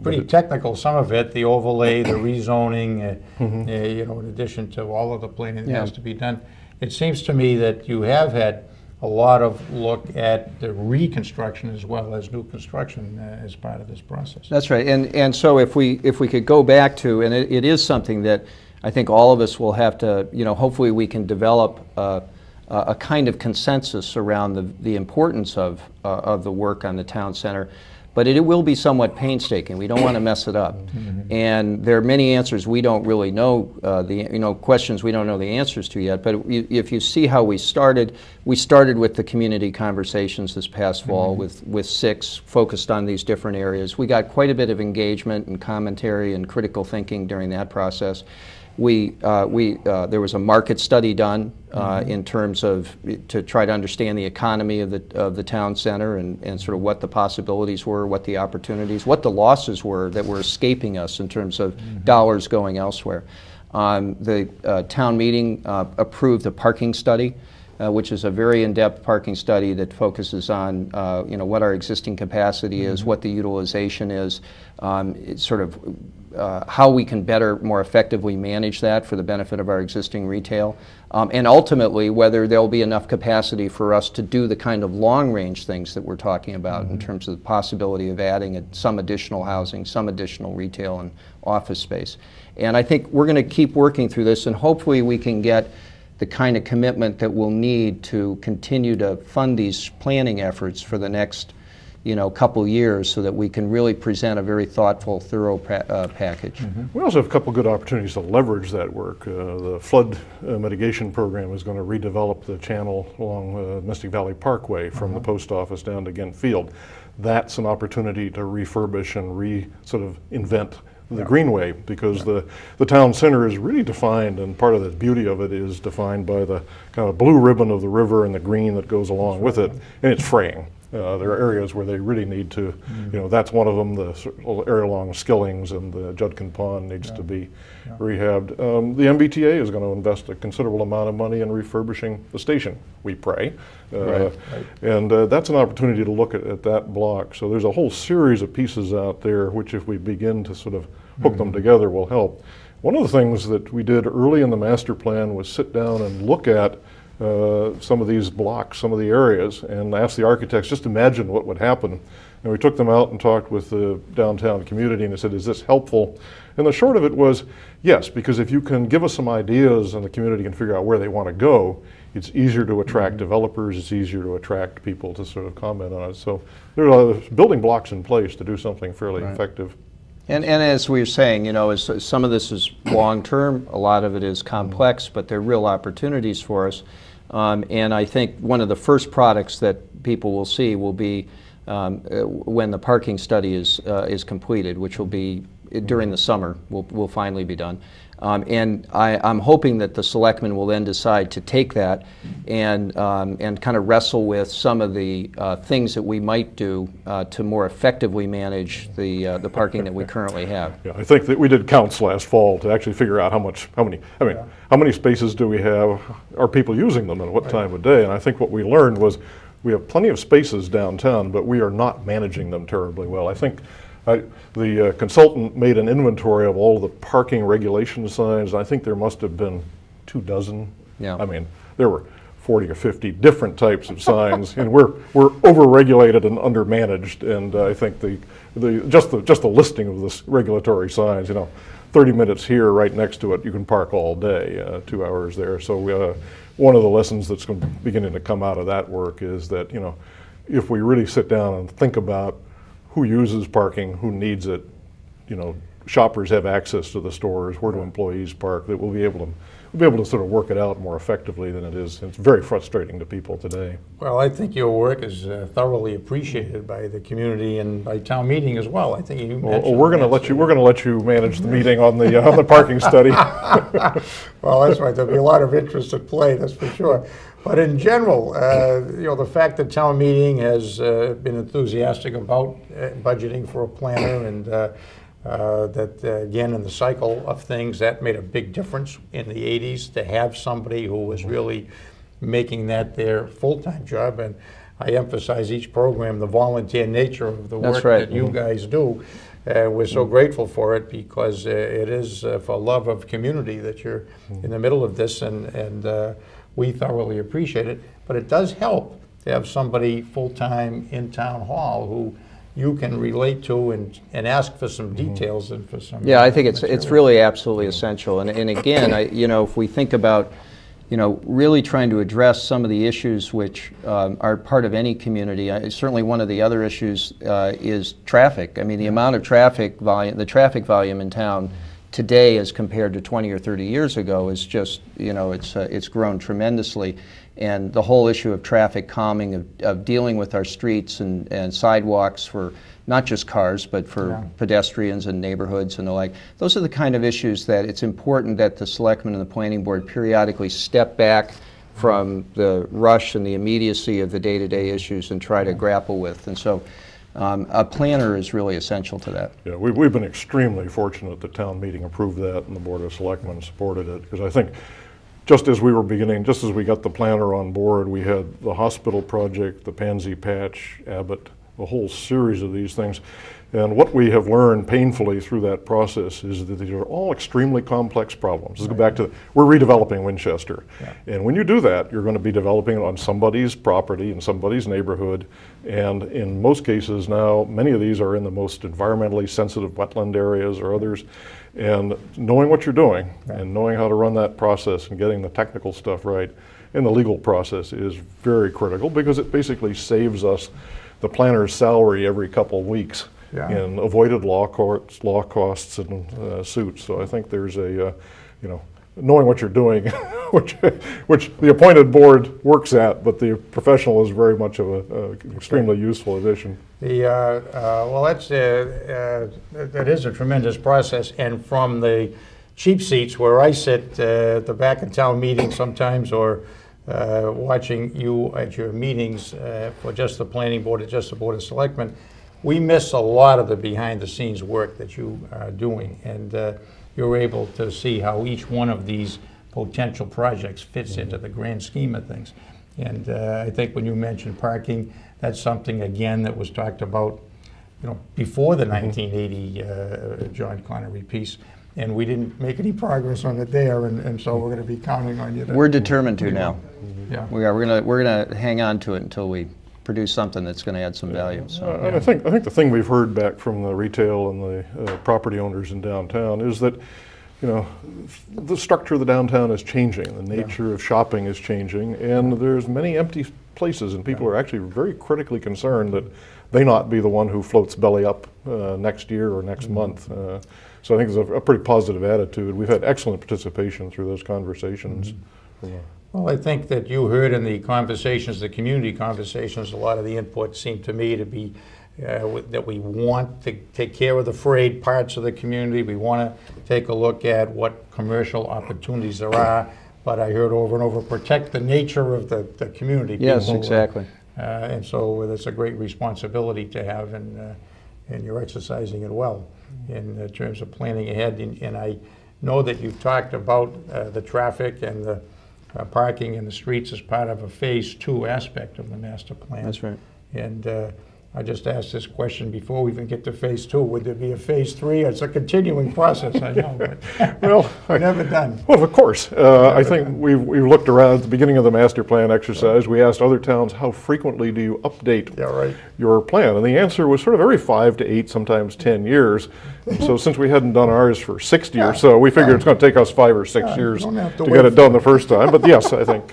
pretty technical, some of it, the overlay, the rezoning, in addition to all of the planning that has to be done. It seems to me that you have had a lot of look at the reconstruction as well as new construction as part of this process. That's right. And so if we could go back to, and it is something that I think all of us will have to, hopefully we can develop a kind of consensus around the importance of the work on the town center. But it will be somewhat painstaking. We don't want to mess it up. And there are many answers we don't really know, questions we don't know the answers to yet. But if you see how we started with the community conversations this past fall with 6 focused on these different areas. We got quite a bit of engagement and commentary and critical thinking during that process. There was a market study done in terms of to try to understand the economy of the town center and sort of what the possibilities were, what the opportunities, what the losses were that were escaping us in terms of dollars going elsewhere. The town meeting approved a parking study, which is a very in-depth parking study that focuses on what our existing capacity is, what the utilization is, it's sort of how we can better, more effectively manage that for the benefit of our existing retail, and ultimately whether there'll be enough capacity for us to do the kind of long-range things that we're talking about in terms of the possibility of adding some additional housing, some additional retail and office space. And I think we're going to keep working through this, and hopefully we can get the kind of commitment that we'll need to continue to fund these planning efforts for the next couple years so that we can really present a very thoughtful, thorough package. We also have a couple good opportunities to leverage that work. The flood mitigation program is going to redevelop the channel along Mystic Valley Parkway from the post office down to Ghent Field. That's an opportunity to refurbish and sort of invent the greenway, because the town center is really defined, and part of the beauty of it is defined by the kind of blue ribbon of the river and the green that goes along with it, and it's fraying. There are areas where they really need to, that's one of them, the area along Skillings and the Judkin Pond needs to be rehabbed. The MBTA is going to invest a considerable amount of money in refurbishing the station, we pray. And that's an opportunity to look at that block. So there's a whole series of pieces out there which, if we begin to sort of hook them together, will help. One of the things that we did early in the master plan was sit down and look at some of these blocks, some of the areas, and ask the architects, just imagine what would happen. And we took them out and talked with the downtown community, and they said, is this helpful? And the short of it was, yes, because if you can give us some ideas and the community can figure out where they want to go, it's easier to attract developers, it's easier to attract people to sort of comment on it. So there are building blocks in place to do something fairly effective. And as we were saying, some of this is long-term, a lot of it is complex, but they're real opportunities for us. And I think one of the first products that people will see will be when the parking study is completed, which will be during the summer, will finally be done. And I'm hoping that the selectmen will then decide to take that and kind of wrestle with some of the things that we might do to more effectively manage the parking that we currently have. Yeah, I think that we did counts last fall to actually figure out how many spaces do we have, are people using them, and what time of day? And I think what we learned was we have plenty of spaces downtown, but we are not managing them terribly well. I think the consultant made an inventory of all the parking regulation signs. I think there must have been 24. Yeah. I mean, there were 40 or 50 different types of signs, and we're over-regulated and under-managed. And I think just the listing of the regulatory signs, 30 minutes here, right next to it, you can park all day, 2 hours there. So one of the lessons that's beginning to come out of that work is that if we really sit down and think about who uses parking, who needs it, shoppers have access to the stores, where do employees park, that we'll be able to sort of work it out more effectively than it is. It's very frustrating to people today. Well, I think your work is thoroughly appreciated by the community and by town meeting as well. I think you mentioned we're going to let you manage the meeting on the parking study. Well, that's right. There'll be a lot of interest at play, that's for sure. But in general, the fact that town meeting has been enthusiastic about budgeting for a planner, and that again in the cycle of things, that made a big difference in the 80s to have somebody who was really making that their full-time job. And I emphasize each program the volunteer nature of the work that you guys do. We're so grateful for it, because it is for love of community that you're in the middle of this, and we thoroughly appreciate it. But it does help to have somebody full-time in town hall who you can relate to and ask for some details and for some. Yeah, I think it's really absolutely essential. And again, if we think about really trying to address some of the issues which are part of any community. Certainly one of the other issues is traffic. I mean, the amount of traffic volume in town today as compared to 20 or 30 years ago is just, it's grown tremendously. And the whole issue of traffic calming, of dealing with our streets and sidewalks for not just cars, but for Yeah. pedestrians and neighborhoods and the like. Those are the kind of issues that it's important that the selectmen and the planning board periodically step back from the rush and the immediacy of the day-to-day issues and try to grapple with. And so a planner is really essential to that. Yeah, we've been extremely fortunate that town meeting approved that and the Board of Selectmen supported it, because I think just as we got the planner on board, we had the hospital project, the Pansy Patch, Abbott, a whole series of these things. And what we have learned painfully through that process is that these are all extremely complex problems. Let's go back to, we're redeveloping Winchester. Yeah. And when you do that, you're going to be developing it on somebody's property, in somebody's neighborhood. And in most cases now, many of these are in the most environmentally sensitive wetland areas or others. And knowing what you're doing and knowing how to run that process and getting the technical stuff right and the legal process is very critical, because it basically saves us the planner's salary every couple of weeks. Yeah. In avoided law costs, and suits. So I think there's a, knowing what you're doing, which the appointed board works at, but the professional is very much of an extremely useful addition. Well, that is a tremendous process, and from the cheap seats where I sit at the back of town meeting sometimes, or watching you at your meetings for just the planning board or just the Board of Selectmen, we miss a lot of the behind-the-scenes work that you are doing, and you're able to see how each one of these potential projects fits into the grand scheme of things. And I think when you mentioned parking, that's something, again, that was talked about, before the 1980 John Connery piece, and we didn't make any progress on it there, and so we're going to be counting on you. We're determined to now. Yeah. We are. We're gonna hang on to it until we produce something that's going to add some value. So, And I think the thing we've heard back from the retail and the property owners in downtown is that, the structure of the downtown is changing, the nature of shopping is changing, and there's many empty places, and people are actually very critically concerned that they not be the one who floats belly up next year or next month. So I think there's a pretty positive attitude. We've had excellent participation through those conversations. Well, I think that you heard in the conversations, the community conversations, a lot of the input seemed to me to be that we want to take care of the frayed parts of the community. We want to take a look at what commercial opportunities there are, but I heard over and over, protect the nature of the community. yes, People, exactly. and so that's a great responsibility to have, and you're exercising it well in terms of planning ahead. And I know that you've talked about the traffic and the parking in the streets as part of a phase 2 aspect of the master plan. That's right. And I just asked this question before we even get to phase 2. Would there be a phase 3? It's a continuing process, I know, but Well, never done. Well, of course. I think we've looked around at the beginning of the master plan exercise. We asked other towns, how frequently do you update Yeah, right. your plan? And the answer was sort of every 5 to 8, sometimes 10 years. And so since we hadn't done ours for 60 or so, we figured it's going to take us 5 or 6 years don't have to to wait get it for done the first time. But yes, I think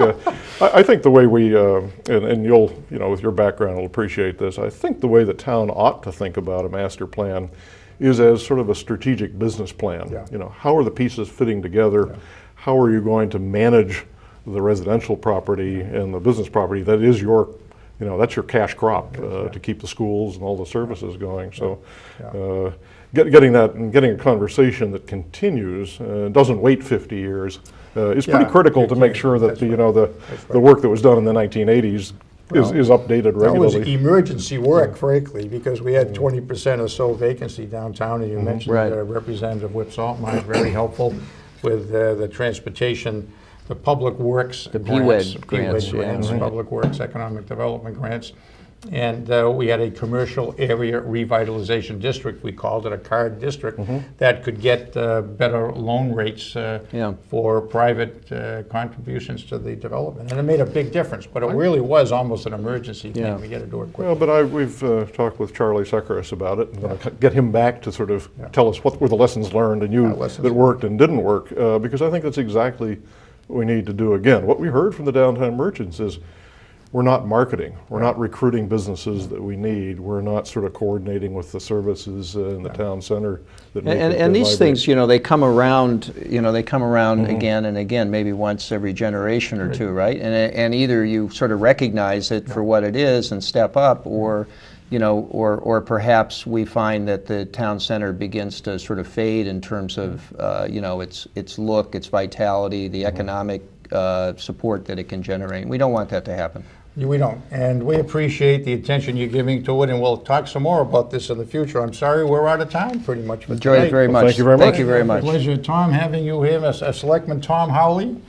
I think the way we and you'll with your background will appreciate this. I think the way the town ought to think about a master plan is as sort of a strategic business plan. Yeah. How are the pieces fitting together? How are you going to manage the residential property and the business property that is your, that's your cash crop to keep the schools and all the services going. So getting that and getting a conversation that continues, doesn't wait 50 years, is pretty critical to make sure that the work that was done in the 1980s is updated regularly. That was emergency work, frankly, because we had 20% or so vacancy downtown, and you mentioned Right. Representative Whip Saltmine was very helpful with the transportation, the public works The grants, PWED grants, grants, yeah. public works, economic development grants. And we had a commercial area revitalization district, we called it a CARD district, that could get better loan rates for private contributions to the development. And it made a big difference, but it really was almost an emergency thing. Yeah. We got to do it quickly. Well, but we've talked with Charlie Sekaras about it, and going to get him back to sort of tell us what were the lessons learned and that worked and didn't work, because I think that's exactly what we need to do again. What we heard from the downtown merchants is we're not marketing, we're not recruiting businesses that we need, we're not sort of coordinating with the services in the town center that make it And these vibrant. things, they come around, again and again, maybe once every generation or two, right? And either you sort of recognize it for what it is and step up, or or perhaps we find that the town center begins to sort of fade in terms of, its look, its vitality, the economic support that it can generate. We don't want that to happen. We don't, and we appreciate the attention you're giving to it, and we'll talk some more about this in the future. I'm sorry we're out of time pretty much for Enjoyed tonight. it very much. thank you very much. Thank you very much. Pleasure, Tom, having you here, Selectman Tom Howley,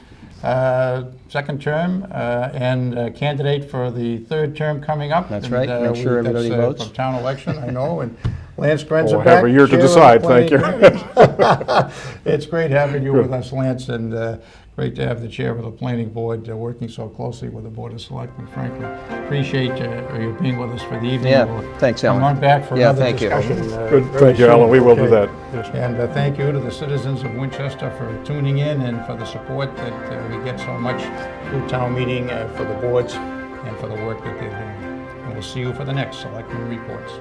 second term, and candidate for the third term coming up. That's And, right. Make sure everybody votes. From town election, I know, and Lance Grenza We'll back. have a year to chair of the decide, thank you. planning- It's great having you with us, Lance, and great to have the chair of the planning board working so closely with the Board of Selectmen, frankly. Appreciate you being with us for the evening. Yeah, We'll thanks, Alan. Come on back for Yeah, another thank you. discussion. Good, very thank you, soon. Alan, we will do Okay. that. Yes. And thank you to the citizens of Winchester for tuning in and for the support that we get so much through town meeting for the boards and for the work that they're doing. And we'll see you for the next Selectmen Reports.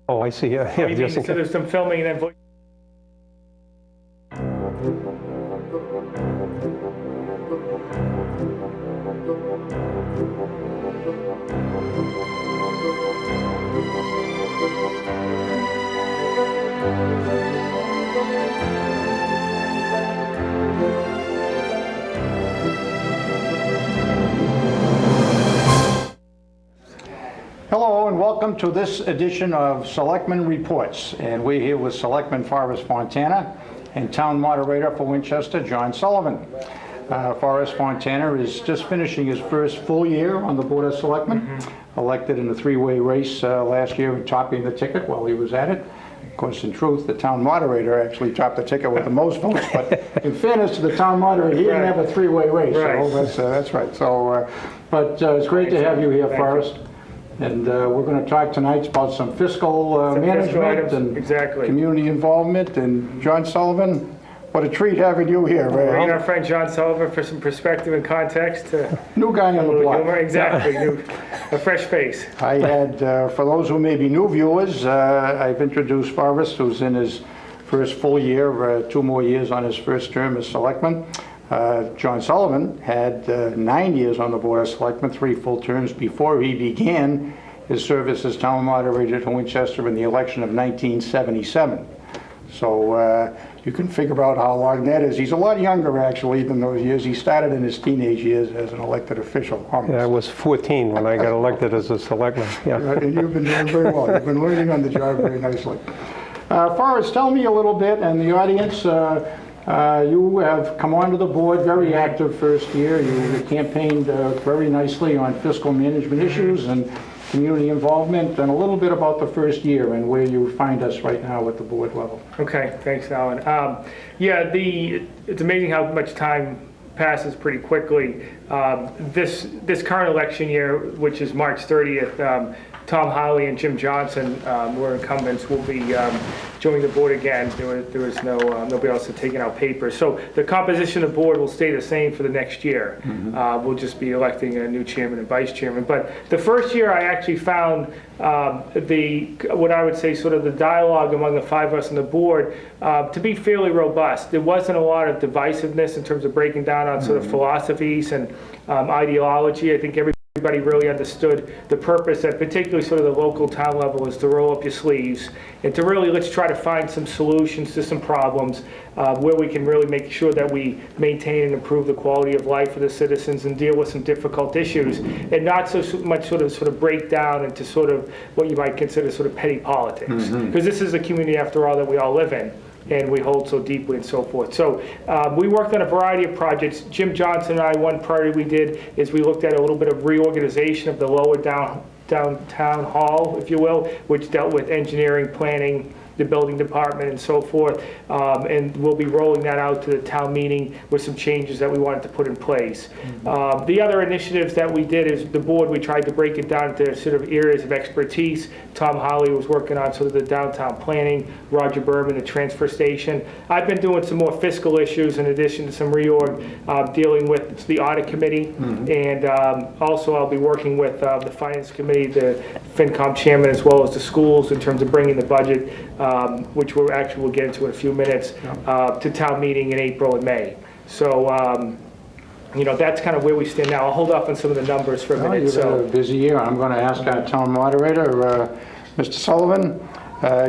Oh, I see, yeah, yeah, just, So there's some filming and then voice. Hello and welcome to this edition of Selectmen Reports. And we're here with Selectman Forrest Fontana and Town Moderator for Winchester, John Sullivan. Forrest Fontana is just finishing his first full year on the Board of Selectmen, elected in a three-way race last year and topping the ticket while he was at it. Of course, in truth, the town moderator actually topped the ticket with the most votes, but in fairness to the town moderator, he didn't have a three-way race, Right. so that's right. So, but it's great to have you here, Forrest. And we're going to talk tonight about some fiscal management items, and exactly. community involvement. And John Sullivan, what a treat having you here. Bringing our friend John Sullivan for some perspective and context. New guy on the Humor, block. exactly, a fresh face. I had, for those who may be new viewers, I've introduced Forrest, who's in his first full year, 2 more years on his first term as selectman. John Sullivan had 9 years on the Board of Selectmen, 3 full terms before he began his service as town moderator to Winchester in the election of 1977. So you can figure out how long that is. He's a lot younger, actually, than those years. He started in his teenage years as an elected official. Almost. Yeah, I was 14 when I got elected as a selectman. Yeah. And you've been doing very well. You've been learning on the job very nicely. Forrest, tell me a little bit, and the audience, you have come onto the board, very active first year. You campaigned very nicely on fiscal management issues and community involvement, and a little bit about the first year and where you find us right now at the board level. Okay, thanks, Alan. Yeah, it's amazing how much time passes pretty quickly. This current election year, which is March 30th, Tom Holly and Jim Johnson were incumbents, will be joining the board again. There was nobody else had taken out papers. So the composition of the board will stay the same for the next year. We'll just be electing a new chairman and vice chairman. But the first year I actually found what I would say sort of the dialogue among the 5 of us on the board to be fairly robust. There wasn't a lot of divisiveness in terms of breaking down on sort of philosophies and ideology. I think everybody really understood the purpose at particularly sort of the local town level is to roll up your sleeves and to really let's try to find some solutions to some problems where we can really make sure that we maintain and improve the quality of life for the citizens and deal with some difficult issues and not so much sort of break down into sort of what you might consider sort of petty politics. Because this is a community, after all, that we all live in and we hold so deeply and so forth. So we worked on a variety of projects. Jim Johnson and I, one priority we did is we looked at a little bit of reorganization of the lower downtown hall, if you will, which dealt with engineering, planning, the building department and so forth, and we'll be rolling that out to the town meeting with some changes that we wanted to put in place. The other initiatives that we did is the board, we tried to break it down to sort of areas of expertise. Tom Holly was working on sort of the downtown planning, Roger Berman, the transfer station. I've been doing some more fiscal issues in addition to some reorg, dealing with the audit committee, and also I'll be working with the finance committee, the FinCom chairman, as well as the schools in terms of bringing the budget, which we'll get into in a few minutes, to town meeting in April and May. So, that's kind of where we stand now. I'll hold off on some of the numbers for a minute. You've had a busy year. I'm going to ask our town moderator, Mr. Sullivan.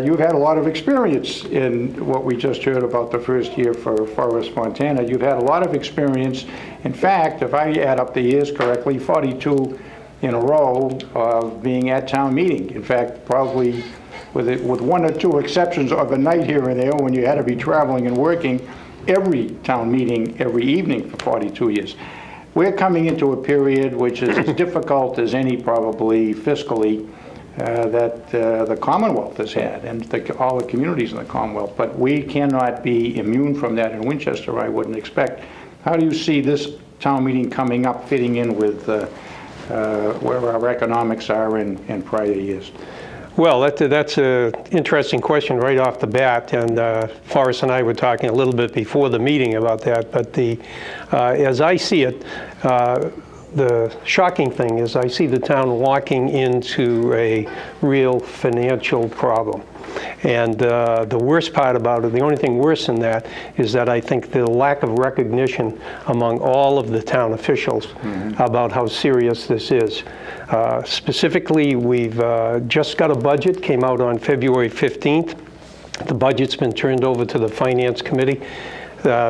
You've had a lot of experience in what we just heard about the first year for Forest, Montana. You've had a lot of experience. In fact, if I add up the years correctly, 42 in a row of being at town meeting. In fact, probably with 1 or 2 exceptions of a night here and there when you had to be traveling and working, every town meeting every evening for 42 years. We're coming into a period which is as difficult as any probably fiscally that the Commonwealth has had and all the communities in the Commonwealth, but we cannot be immune from that in Winchester, I wouldn't expect. How do you see this town meeting coming up, fitting in with where our economics are in prior years? Well, that's an interesting question right off the bat, and Forrest and I were talking a little bit before the meeting about that, but as I see it, the shocking thing is I see the town walking into a real financial problem. And the worst part about it, the only thing worse than that, is that I think the lack of recognition among all of the town officials about how serious this is. Specifically, we've just got a budget, came out on February 15th. The budget's been turned over to the Finance Committee.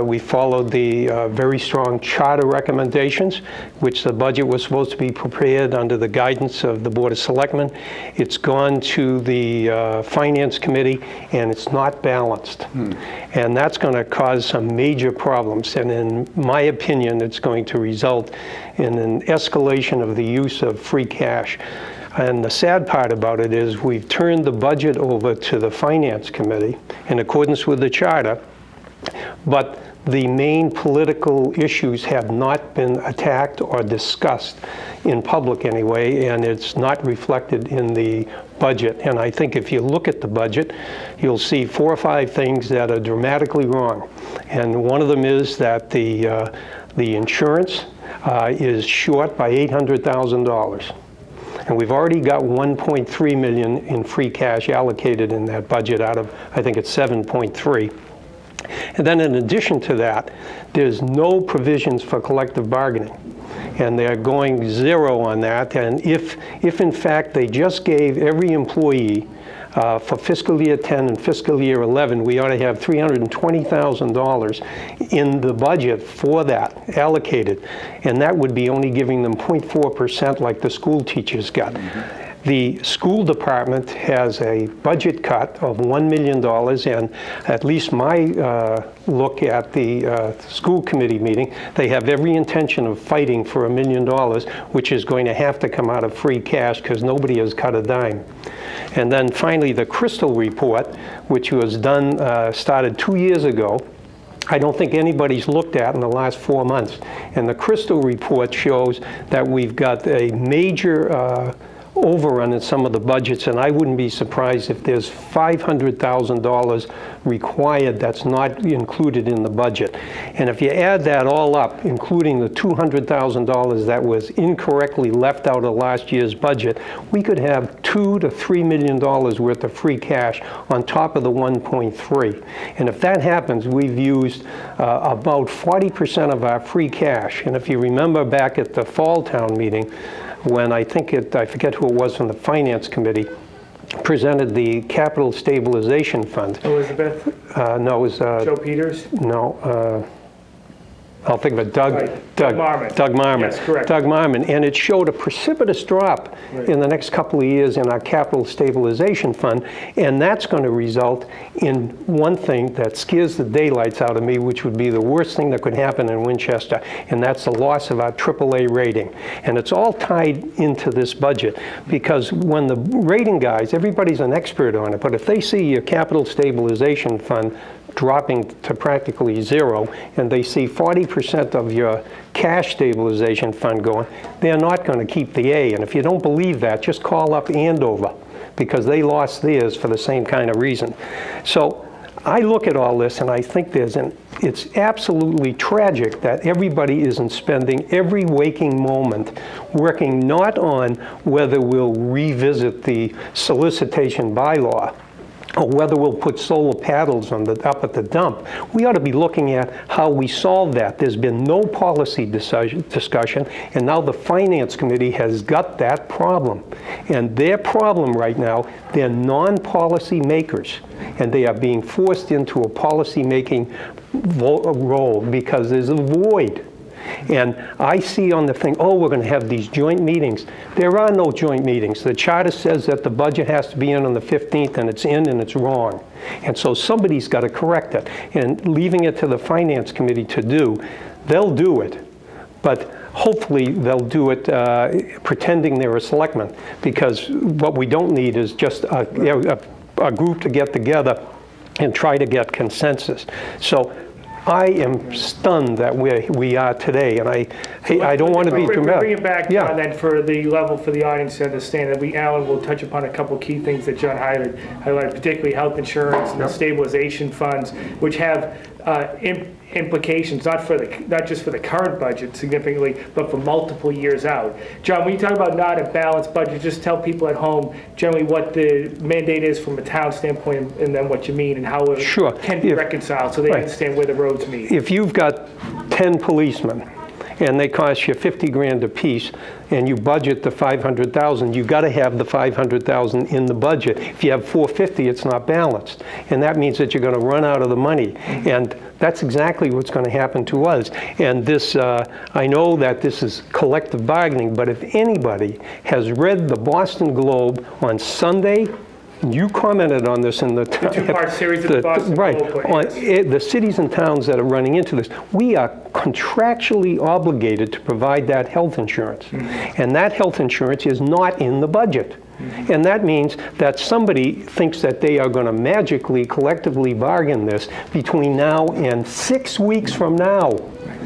We followed the very strong charter recommendations, which the budget was supposed to be prepared under the guidance of the Board of Selectmen. It's gone to the Finance Committee, and it's not balanced. And that's going to cause some major problems. And in my opinion, it's going to result in an escalation of the use of free cash. And the sad part about it is we've turned the budget over to the Finance Committee in accordance with the charter, but the main political issues have not been attacked or discussed in public anyway, and it's not reflected in the budget. And I think if you look at the budget, you'll see 4 or 5 things that are dramatically wrong. And one of them is that the insurance is short by $800,000. And we've already got 1.3 million in free cash allocated in that budget out of, I think it's 7.3. And then in addition to that, there's no provisions for collective bargaining. And they're going zero on that. And if in fact they just gave every employee for fiscal year 10 and fiscal year 11, we ought to have $320,000 in the budget for that allocated. And that would be only giving them 0.4% like the school teachers got. The school department has a budget cut of $1 million, and at least my look at the school committee meeting, they have every intention of fighting for $1 million, which is going to have to come out of free cash because nobody has cut a dime. And then finally, the Crystal report, which was done, started 2 years ago. I don't think anybody's looked at in the last 4 months. And the Crystal report shows that we've got a major overrun in some of the budgets, and I wouldn't be surprised if there's $500,000 required that's not included in the budget. And if you add that all up, including the $200,000 that was incorrectly left out of last year's budget, we could have $2 to $3 million worth of free cash on top of the 1.3. And if that happens, we've used about 40% of our free cash. And if you remember back at the fall town meeting, when I forget who it was from the Finance Committee, presented the Capital Stabilization Fund. Elizabeth? No, it was... Joe Peters? No, I'll think of it, Right. Doug Marmon. Doug Marmon. Yes, correct. Doug Marmon, and it showed a precipitous drop in the next couple of years in our Capital Stabilization Fund, and that's going to result in one thing that scares the daylights out of me, which would be the worst thing that could happen in Winchester, and that's the loss of our AAA rating. And it's all tied into this budget, because when the rating guys, everybody's an expert on it, but if they see your Capital Stabilization Fund dropping to practically zero, and they see 40% of your cash stabilization fund going, they're not going to keep the A. And if you don't believe that, just call up Andover, because they lost theirs for the same kind of reason. So I look at all this and I think it's absolutely tragic that everybody isn't spending every waking moment working not on whether we'll revisit the solicitation bylaw, or whether we'll put solar paddles up at the dump. We ought to be looking at how we solve that. There's been no policy discussion, and now the Finance Committee has got that problem. And their problem right now, they're non-policy makers, and they are being forced into a policy-making role because there's a void. And I see on the thing, oh, we're going to have these joint meetings. There are no joint meetings. The charter says that the budget has to be in on the 15th, and it's in and it's wrong. And so somebody's got to correct it. And leaving it to the Finance Committee to do, they'll do it. But hopefully they'll do it pretending they're a selectman, because what we don't need is just a group to get together and try to get consensus. So I am stunned that we are today, and I don't want to be dramatic. Bring it back, Yeah. John, then for the level for the audience to understand that Alan will touch upon a couple key things that John highlighted, particularly health insurance and the stabilization funds, which have implications not just for the current budget significantly, but for multiple years out. John, when you talk about not a balanced budget, just tell people at home generally what the mandate is from a town standpoint, and then what you mean and how it Sure. can be reconciled, so they Right. understand where the roads meet. If you've got 10 policemen and they cost you 50 grand a piece, and you budget the 500,000, you got to have the 500,000 in the budget. If you have 450, it's not balanced, and that means that you're going to run out of the money. And that's exactly what's going to happen to us. And this, I know that this is collective bargaining, but if anybody has read the Boston Globe on Sunday, you commented on this in the two-part series of the Boston right, Globe, on yes. the cities and towns that are running into this. We are contractually obligated to provide that health insurance. And that health insurance is not in the budget. And that means that somebody thinks that they are going to magically, collectively bargain this between now and 6 weeks from now.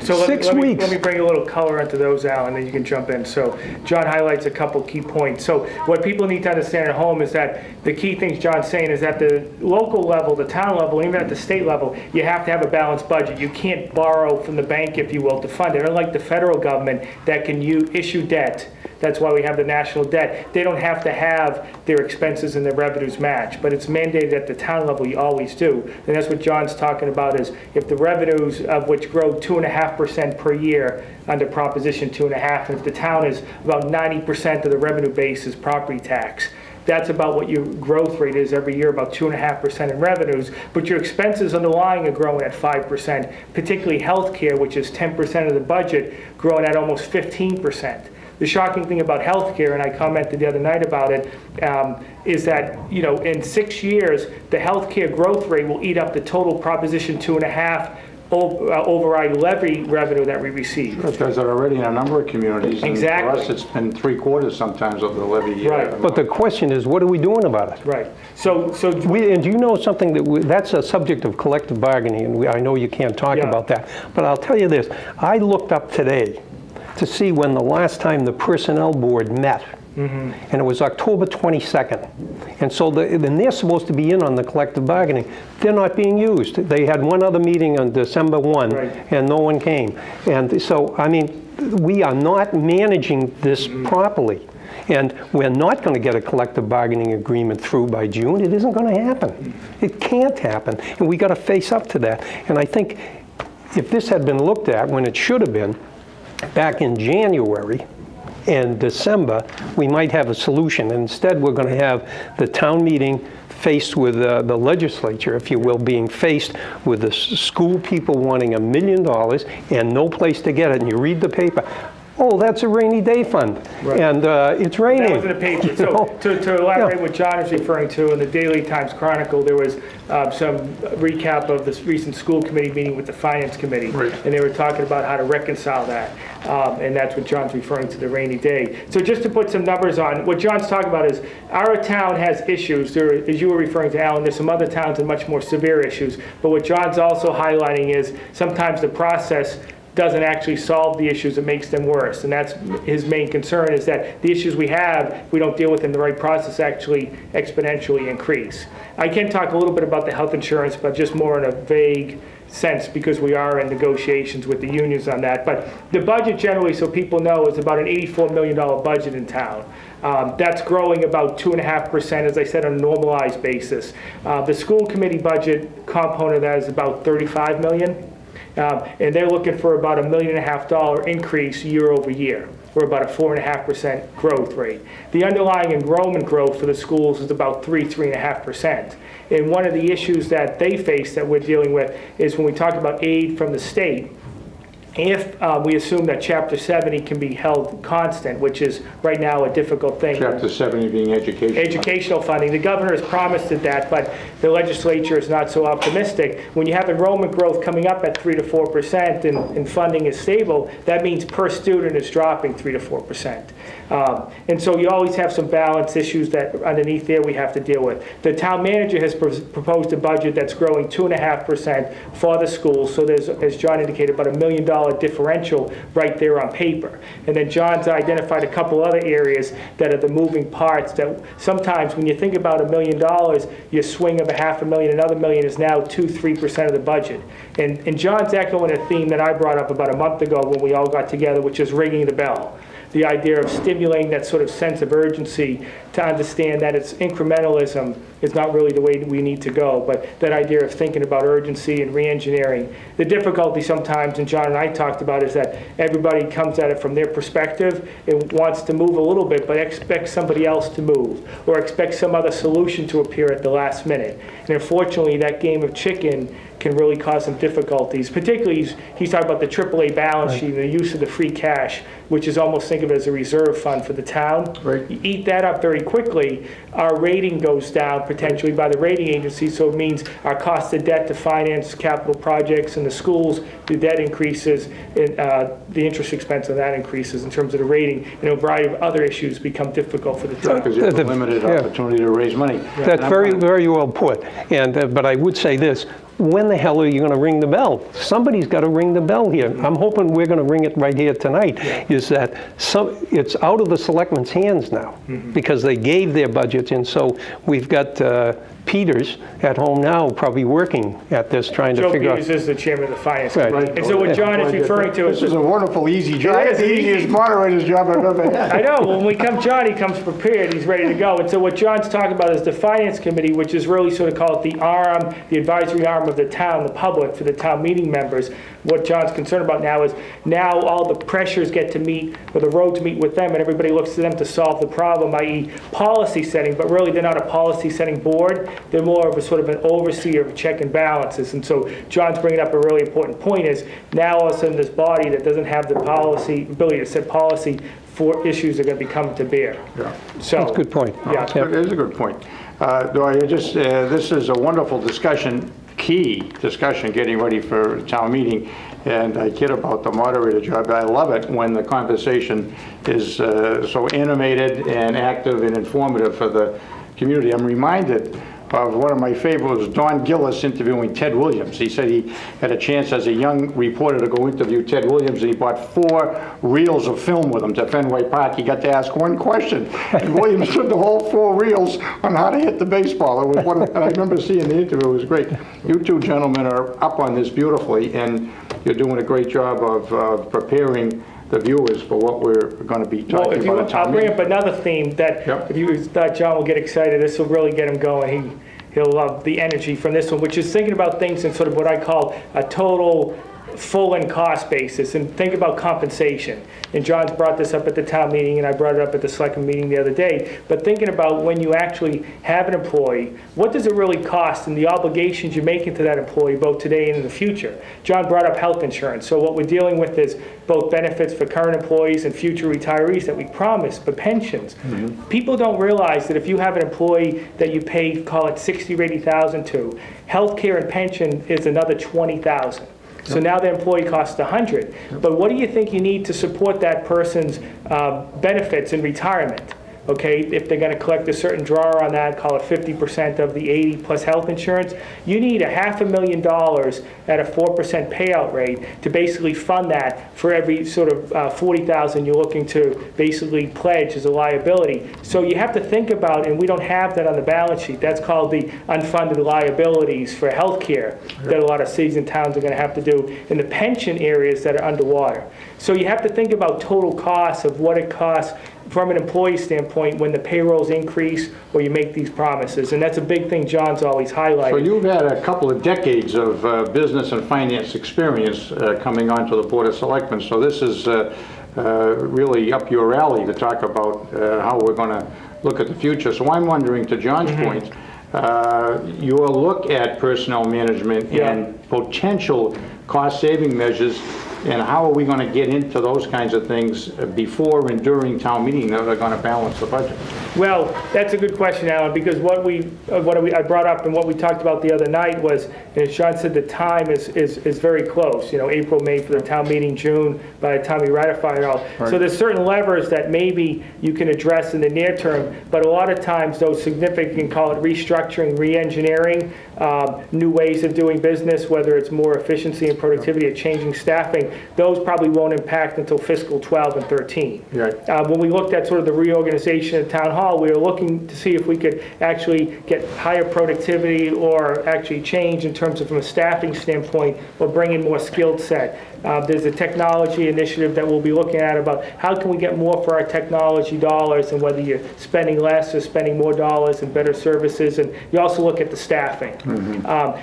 So let me- 6 let me- weeks. Let me bring a little color into those, Al, and then you can jump in. So John highlights a couple key points. So what people need to understand at home is that the key things John's saying is at the local level, the town level, even at the state level, you have to have a balanced budget. You can't borrow from the bank, if you will, to fund it. Unlike the federal government that can issue debt. That's why we have the national debt. They don't have to have their expenses and their revenues match, but it's mandated at the town level, you always do. And that's what John's talking about is if the revenues of which grow 2.5% per year under Proposition 2.5, and if the town is about 90% of the revenue base is property tax, that's about what your growth rate is every year, about 2.5% in revenues, but your expenses underlying are growing at 5%, particularly healthcare, which is 10% of the budget, growing at almost 15%. The shocking thing about healthcare, and I commented the other night about it, is that, in 6 years, the healthcare growth rate will eat up the total Proposition 2.5 override levy revenue that we receive. It does it already in a number of communities. And Exactly. for us, it's been 3/4 sometimes of the levy. Right. But the question is, what are we doing about it? Right. So And do you know something that's a subject of collective bargaining, and I know you can't talk Yeah. about that, but I'll tell you this. I looked up today to see when the last time the Personnel Board met, and it was October 22nd. And so and they're supposed to be in on the collective bargaining. They're not being used. They had one other meeting on December 1, Right. and no one came. And so, I mean, we are not managing this properly. And we're not going to get a collective bargaining agreement through by June. It isn't going to happen. It can't happen. And we got to face up to that. And I think if this had been looked at when it should have been, back in January and December, we might have a solution. Instead, we're going to have the town meeting faced with the legislature, if you will, being faced with the school people wanting $1 million and no place to get it. And you read the paper, oh, that's a rainy day fund, and it's raining. that was in the paper. So to elaborate what John is referring to, in the Daily Times Chronicle, there was some recap of this recent school committee meeting with the Finance Committee. Right. And they were talking about how to reconcile that. And that's what John's referring to, the rainy day. So just to put some numbers on, what John's talking about is our town has issues. There, as you were referring to, Alan, there's some other towns with much more severe issues. But what John's also highlighting is sometimes the process doesn't actually solve the issues, it makes them worse. And that's his main concern, is that the issues we have, if we don't deal with in the right process, actually exponentially increase. I can talk a little bit about the health insurance, but just more in a vague sense, because we are in negotiations with the unions on that. But the budget generally, so people know, is about an $84 million budget in town. That's growing about 2.5%, as I said, on a normalized basis. The school committee budget component of that is about $35 million. And they're looking for about $1.5 million increase year over year, or about a 4.5% growth rate. The underlying enrollment growth for the schools is about 3.5%. And one of the issues that they face that we're dealing with is when we talk about aid from the state, if we assume that Chapter 70 can be held constant, which is right now a difficult thing. Chapter 70 being education. Educational funding. The governor has promised it that, but the legislature is not so optimistic. When you have enrollment growth coming up at 3 to 4% and funding is stable, that means per student is dropping 3 to 4%. And so you always have some balance issues that underneath there we have to deal with. The town manager has proposed a budget that's growing 2.5% for the schools. So there's, as John indicated, about $1 million differential right there on paper. And then John's identified a couple other areas that are the moving parts that sometimes when you think about $1 million, your swing of $500,000, another million is now 2-3% of the budget. And John's echoing a theme that I brought up about a month ago when we all got together, which is ringing the bell. The idea of stimulating that sort of sense of urgency to understand that it's incrementalism is not really the way that we need to go, but that idea of thinking about urgency and re-engineering. The difficulty sometimes, and John and I talked about, is that everybody comes at it from their perspective and wants to move a little bit, but expects somebody else to move, or expects some other solution to appear at the last minute. And unfortunately, that game of chicken can really cause some difficulties. Particularly, he's talking about the AAA balance sheet and the use of the free cash, which is almost think of it as a reserve fund for the town. Right. You eat that up very quickly, our rating goes down potentially by the rating agency, so it means our cost of debt to finance capital projects in the schools, the debt increases, and the interest expense of that increases in terms of the rating, and a variety of other issues become difficult for the town. Because you have a limited opportunity to raise money. That's very, very well put. And but I would say this: when the hell are you going to ring the bell? Somebody's got to ring the bell here. I'm hoping we're going to ring it right here tonight, is that it's out of the selectmen's hands now, because they gave their budgets, and so we've got Peters at home now probably working at this, trying to Joe figure out. Peters is the chairman of the finance Right. committee. And so what John is referring to This is, is a wonderful, easy job. It is The easy. easiest moderator's job I've ever had. I know, when we come, John, he comes prepared, he's ready to go. And so what John's talking about is the finance committee, which is really sort of called the arm, the advisory arm of the town, the public, for the town meeting members. What John's concerned about now is now all the pressures get to meet, or the roads meet with them, and everybody looks to them to solve the problem, i.e. policy setting, but really they're not a policy setting board. They're more of a sort of an overseer of check and balances. And so John's bringing up a really important point is now all of a sudden this body that doesn't have the policy, ability to set policy for issues are going to be coming to bear. So, That's a good point. Yeah. It is a good point. This is a wonderful discussion, key discussion, getting ready for town meeting. And I kid about the moderator job. I love it when the conversation is so animated and active and informative for the community. I'm reminded of one of my favorites, Don Gillis interviewing Ted Williams. He said he had a chance as a young reporter to go interview Ted Williams, and he brought 4 reels of film with him to Fenway Park. He got to ask one question, and Williams took the whole 4 reels on how to hit the baseball. It was and I remember seeing the interview. It was great. You two gentlemen are up on this beautifully, and you're doing a great job of preparing the viewers for what we're going to be well, talking if you, about at town I'll bring meeting. up another theme that Yep. if you thought John will get excited, this will really get him going. He'll love the energy from this one, which is thinking about things in sort of what I call a total full and cost basis, and think about compensation. And John's brought this up at the town meeting, and I brought it up at the selectmen meeting the other day, but thinking about when you actually have an employee, what does it really cost and the obligations you're making to that employee both today and in the future? John brought up health insurance. So what we're dealing with is both benefits for current employees and future retirees that we promised, but pensions. People don't realize that if you have an employee that you pay, call it 60 or 80,000 to, health care and pension is another 20,000. So now the employee costs 100. But what do you think you need to support that person's benefits in retirement? Okay, if they're going to collect a certain drawer on that, call it 50% of the 80 plus health insurance, you need $500,000 at a 4% payout rate to basically fund that for every sort of 40,000 you're looking to basically pledge as a liability. So you have to think about, and we don't have that on the balance sheet, that's called the unfunded liabilities for health care that a lot of cities and towns are going to have to do in the pension areas that are underwater. So you have to think about total costs of what it costs from an employee standpoint when the payrolls increase or you make these promises. And that's a big thing John's always highlighted. So you've had a couple of decades of business and finance experience coming onto the Board of Selectmen, so this is really up your alley to talk about how we're going to look at the future. So I'm wondering, to John's point, your look at personnel management and potential cost-saving measures, and how are we going to get into those kinds of things before and during town meeting that are going to balance the budget? Well, that's a good question, Alan, because what I brought up and what we talked about the other night was, as Sean said, the time is very close. You know, April, May for the town meeting, June by the time we ratify it all. So there's certain levers that maybe you can address in the near term, but a lot of times those significant, call it restructuring, re-engineering, new ways of doing business, whether it's more efficiency and productivity or changing staffing, those probably won't impact until fiscal 12 and 13. Right. When we looked at sort of the reorganization of town hall, we were looking to see if we could actually get higher productivity or actually change in terms of from a staffing standpoint or bring in more skilled set. There's a technology initiative that we'll be looking at about how can we get more for our technology dollars, and whether you're spending less or spending more dollars and better services. And you also look at the staffing.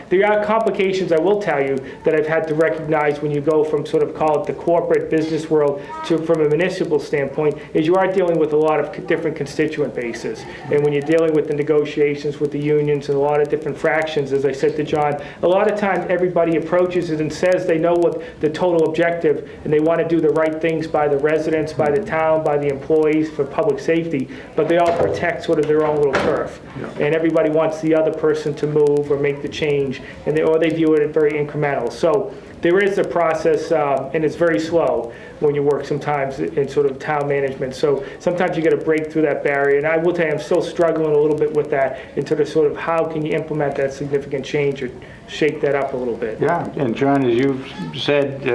There are complications, I will tell you, that I've had to recognize when you go from sort of call it the corporate business world to from a municipal standpoint, is you are dealing with a lot of different constituent bases. And when you're dealing with the negotiations with the unions and a lot of different fractions, as I said to John, a lot of times everybody approaches it and says they know what the total objective, and they want to do the right things by the residents, by the town, by the employees for public safety, but they all protect sort of their own little turf. And everybody wants the other person to move or make the change, and or they view it as very incremental. So there is a process, and it's very slow when you work sometimes in sort of town management. So sometimes you got to break through that barrier. And I will tell you, I'm still struggling a little bit with that into the sort of how can you implement that significant change or shake that up a little bit. Yeah, and John, as you've said,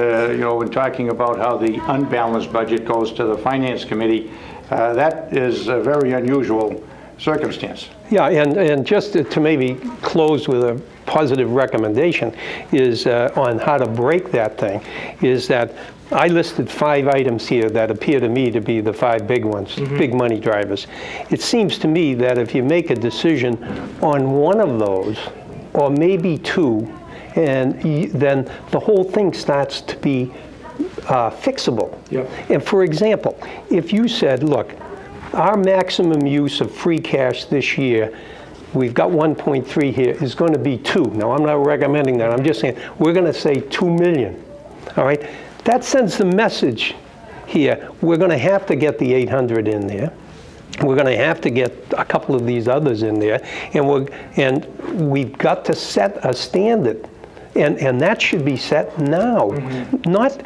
when talking about how the unbalanced budget goes to the Finance Committee, that is a very unusual circumstance. Yeah, and just to maybe close with a positive recommendation is on how to break that thing, is that I listed 5 items here that appear to me to be the 5 big ones, big money drivers. It seems to me that if you make a decision on one of those, or maybe 2, and then the whole thing starts to be fixable. Yep. And for example, if you said, look, our maximum use of free cash this year, we've got 1.3 here, is going to be 2. Now, I'm not recommending that. I'm just saying we're going to say 2 million. All right? That sends the message here. We're going to have to get the 800 in there. We're going to have to get a couple of these others in there, and we've got to set a standard, and that should be set now, not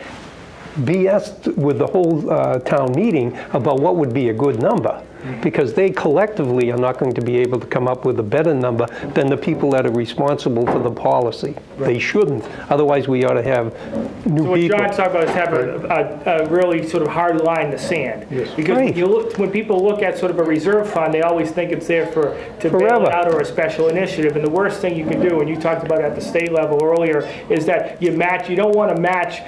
BS with the whole town meeting about what would be a good number, because they collectively are not going to be able to come up with a better number than the people that are responsible for the policy. They shouldn't. Otherwise, we ought to have new So what people. John's talking about is have a really sort of hard line in the sand. Because Right. when people look at sort of a reserve fund, they always think it's there to bail Forever. it out or a special initiative. And the worst thing you can do, and you talked about it at the state level earlier, is that you don't want to match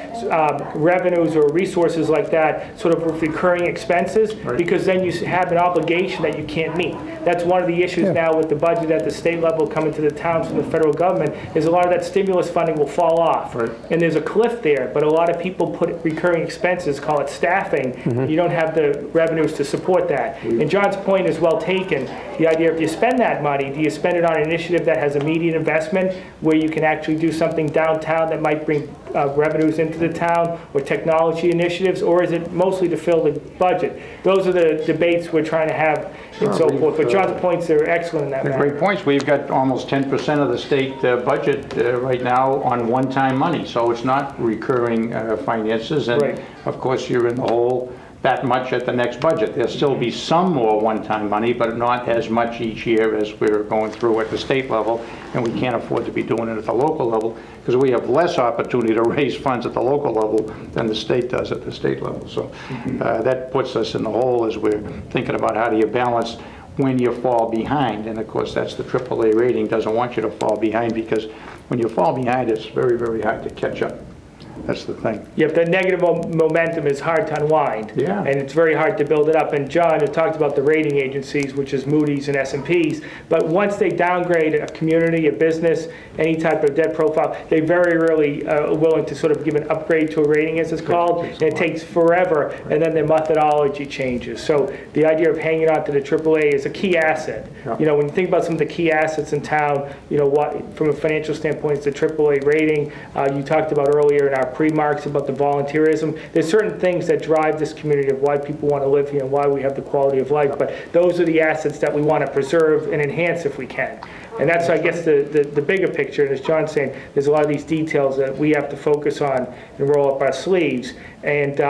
revenues or resources like that sort of with recurring expenses, because then you have an obligation that you can't meet. That's one of the issues now with the budget at the state level coming to the towns from the federal government, is a lot of that stimulus funding will fall off. Right. And there's a cliff there, but a lot of people put recurring expenses, call it staffing, you don't have the revenues to support that. And John's point is well taken. The idea, if you spend that money, do you spend it on an initiative that has immediate investment, where you can actually do something downtown that might bring revenues into the town, or technology initiatives, or is it mostly to fill the budget? Those are the debates we're trying to have and so forth. But John's points are excellent in that They're matter. great points. We've got almost 10% of the state budget right now on one-time money, so it's not recurring finances. And Right. of course, you're in the hole that much at the next budget. There'll still be some more one-time money, but not as much each year as we're going through at the state level, and we can't afford to be doing it at the local level, because we have less opportunity to raise funds at the local level than the state does at the state level. So that puts us in the hole as we're thinking about how do you balance when you fall behind. And of course, that's the AAA rating, doesn't want you to fall behind, because when you fall behind, it's very, very hard to catch up. That's the thing. Yep, that negative momentum is hard to unwind. Yeah. And it's very hard to build it up. And John had talked about the rating agencies, which is Moody's and S&Ps. But once they downgrade a community, a business, any type of debt profile, they very rarely are willing to sort of give an upgrade to a rating, as it's called. And it takes forever, and then their methodology changes. So the idea of hanging on to the AAA is a key asset. Yeah. You know, when you think about some of the key assets in town, you know, what, from a financial standpoint, it's the AAA rating. You talked about earlier in our pre-marks about the volunteerism. There's certain things that drive this community of why people want to live here and why we have the quality of life, but those are the assets that we want to preserve and enhance if we can. And that's, I guess, the bigger picture. And as John's saying, there's a lot of these details that we have to focus on and roll up our sleeves. And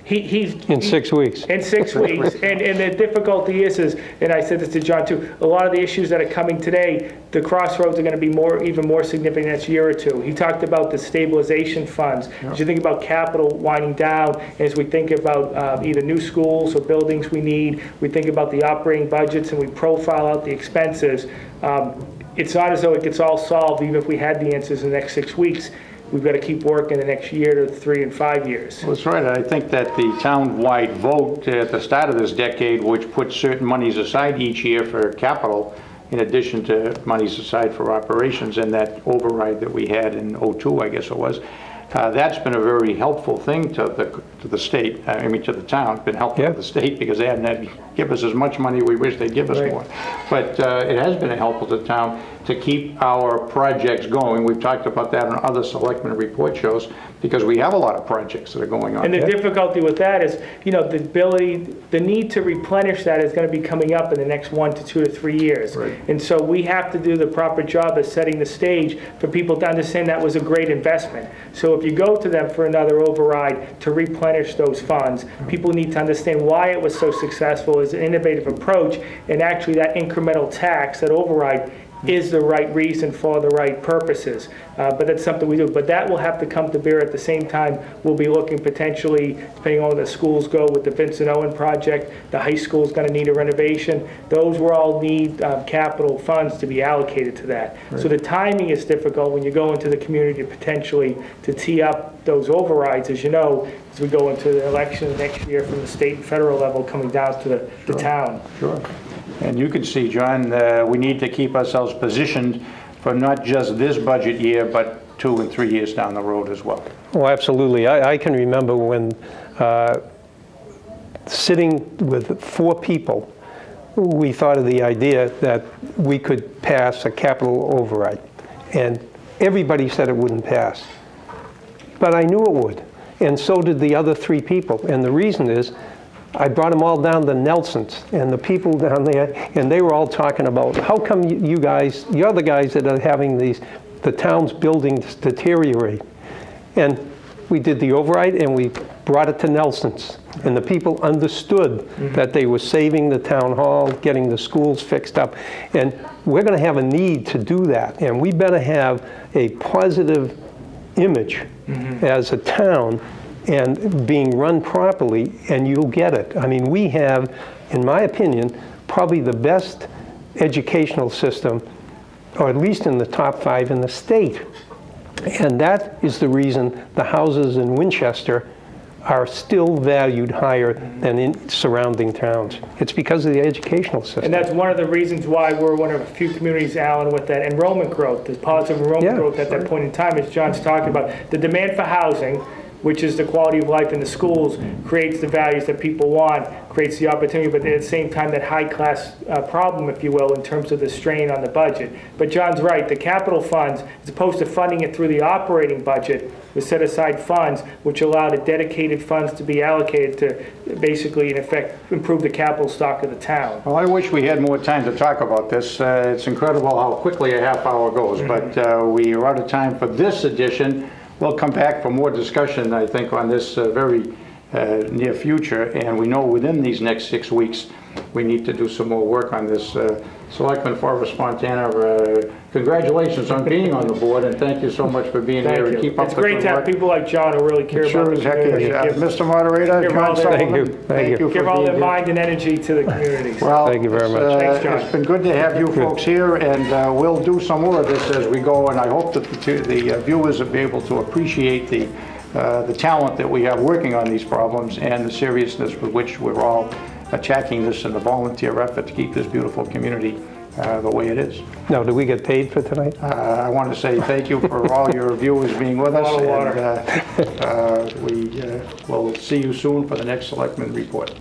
he's... In 6 weeks. In 6 weeks. And the difficulty is, and I said this to John too, a lot of the issues that are coming today, the crossroads are going to be even more significant next year or two. He talked about the stabilization funds. As you think about capital winding down, as we think about either new schools or buildings we need, we think about the operating budgets and we profile out the expenses. It's not as though it gets all solved, even if we had the answers in the next 6 weeks. We've got to keep working the next year to 3 and 5 years. Well, that's right. I think that the town-wide vote at the start of this decade, which put certain monies aside each year for capital, in addition to monies aside for operations, and that override that we had in '02, I guess it was, that's been a very helpful thing to the state, I mean to the town. It's been helpful to the state because they haven't had to give us as much money we wish they'd give us more. But it has been helpful to the town to keep our projects going. We've talked about that on other selectmen report shows because we have a lot of projects that are going on. And the difficulty with that is, you know, the need to replenish that is going to be coming up in the next 1 to 2 to 3 years. Right. And so we have to do the proper job of setting the stage for people to understand that was a great investment. So if you go to them for another override to replenish those funds, people need to understand why it was so successful as an innovative approach, and actually that incremental tax, that override, is the right reason for the right purposes. But that's something we do. But that will have to come to bear at the same time. We'll be looking potentially, depending on where the schools go with the Vincent Owen project, the high school's going to need a renovation. Those will all need capital funds to be allocated to that. So the timing is difficult when you go into the community potentially to tee up those overrides, as you know, as we go into the election next year from the state and federal level coming down to the town. Sure. And you can see, John, we need to keep ourselves positioned for not just this budget year, but 2 and 3 years down the road as well. Oh, absolutely. I can remember when sitting with 4 people, we thought of the idea that we could pass a capital override. And everybody said it wouldn't pass. But I knew it would. And so did the other 3 people. And the reason is, I brought them all down to Nelson's, and the people down there, and they were all talking about, how come you guys, you're the guys that are having the town's buildings deteriorate? And we did the override, and we brought it to Nelson's. And the people understood that they were saving the town hall, getting the schools fixed up. And we're going to have a need to do that. And we better have a positive image as a town and being run properly, and you'll get it. I mean, we have, in my opinion, probably the best educational system, or at least in the top 5 in the state. And that is the reason the houses in Winchester are still valued higher than in surrounding towns. It's because of the educational system. And that's one of the reasons why we're one of a few communities, Alan, with that enrollment growth, the positive enrollment growth at that point in time, as John's talking about. The demand for housing, which is the quality of life in the schools, creates the values that people want, creates the opportunity, but at the same time, that high-class problem, if you will, in terms of the strain on the budget. But John's right, the capital funds, as opposed to funding it through the operating budget, we set aside funds which allow the dedicated funds to be allocated to basically, in effect, improve the capital stock of the town. Well, I wish we had more time to talk about this. It's incredible how quickly a half hour goes, but we are out of time for this edition. We'll come back for more discussion, I think, on this very near future, and we know within these next 6 weeks we need to do some more work on this. Selectman Forrest Fontana, congratulations on being on the board, and thank you so much for being Thank here you. and keep up It's the good great to have work. people like John who really care It about sure the as heck community. is. Mr. Moderator, give John all their- Sullivan, Thank you. for Give all being their here. mind and energy to the communities. Well, Thank you very much. Thanks, John. It's been good to have you folks here, and we'll do some more of this as we go, and I hope that the viewers will be able to appreciate the talent that we have working on these problems and the seriousness with which we're all attacking this in the volunteer effort to keep this beautiful community the way it is. Now, do we get paid for tonight? I want to say thank you for all your viewers being with us, A lot of water. and we will see you soon for the next Selectmen report.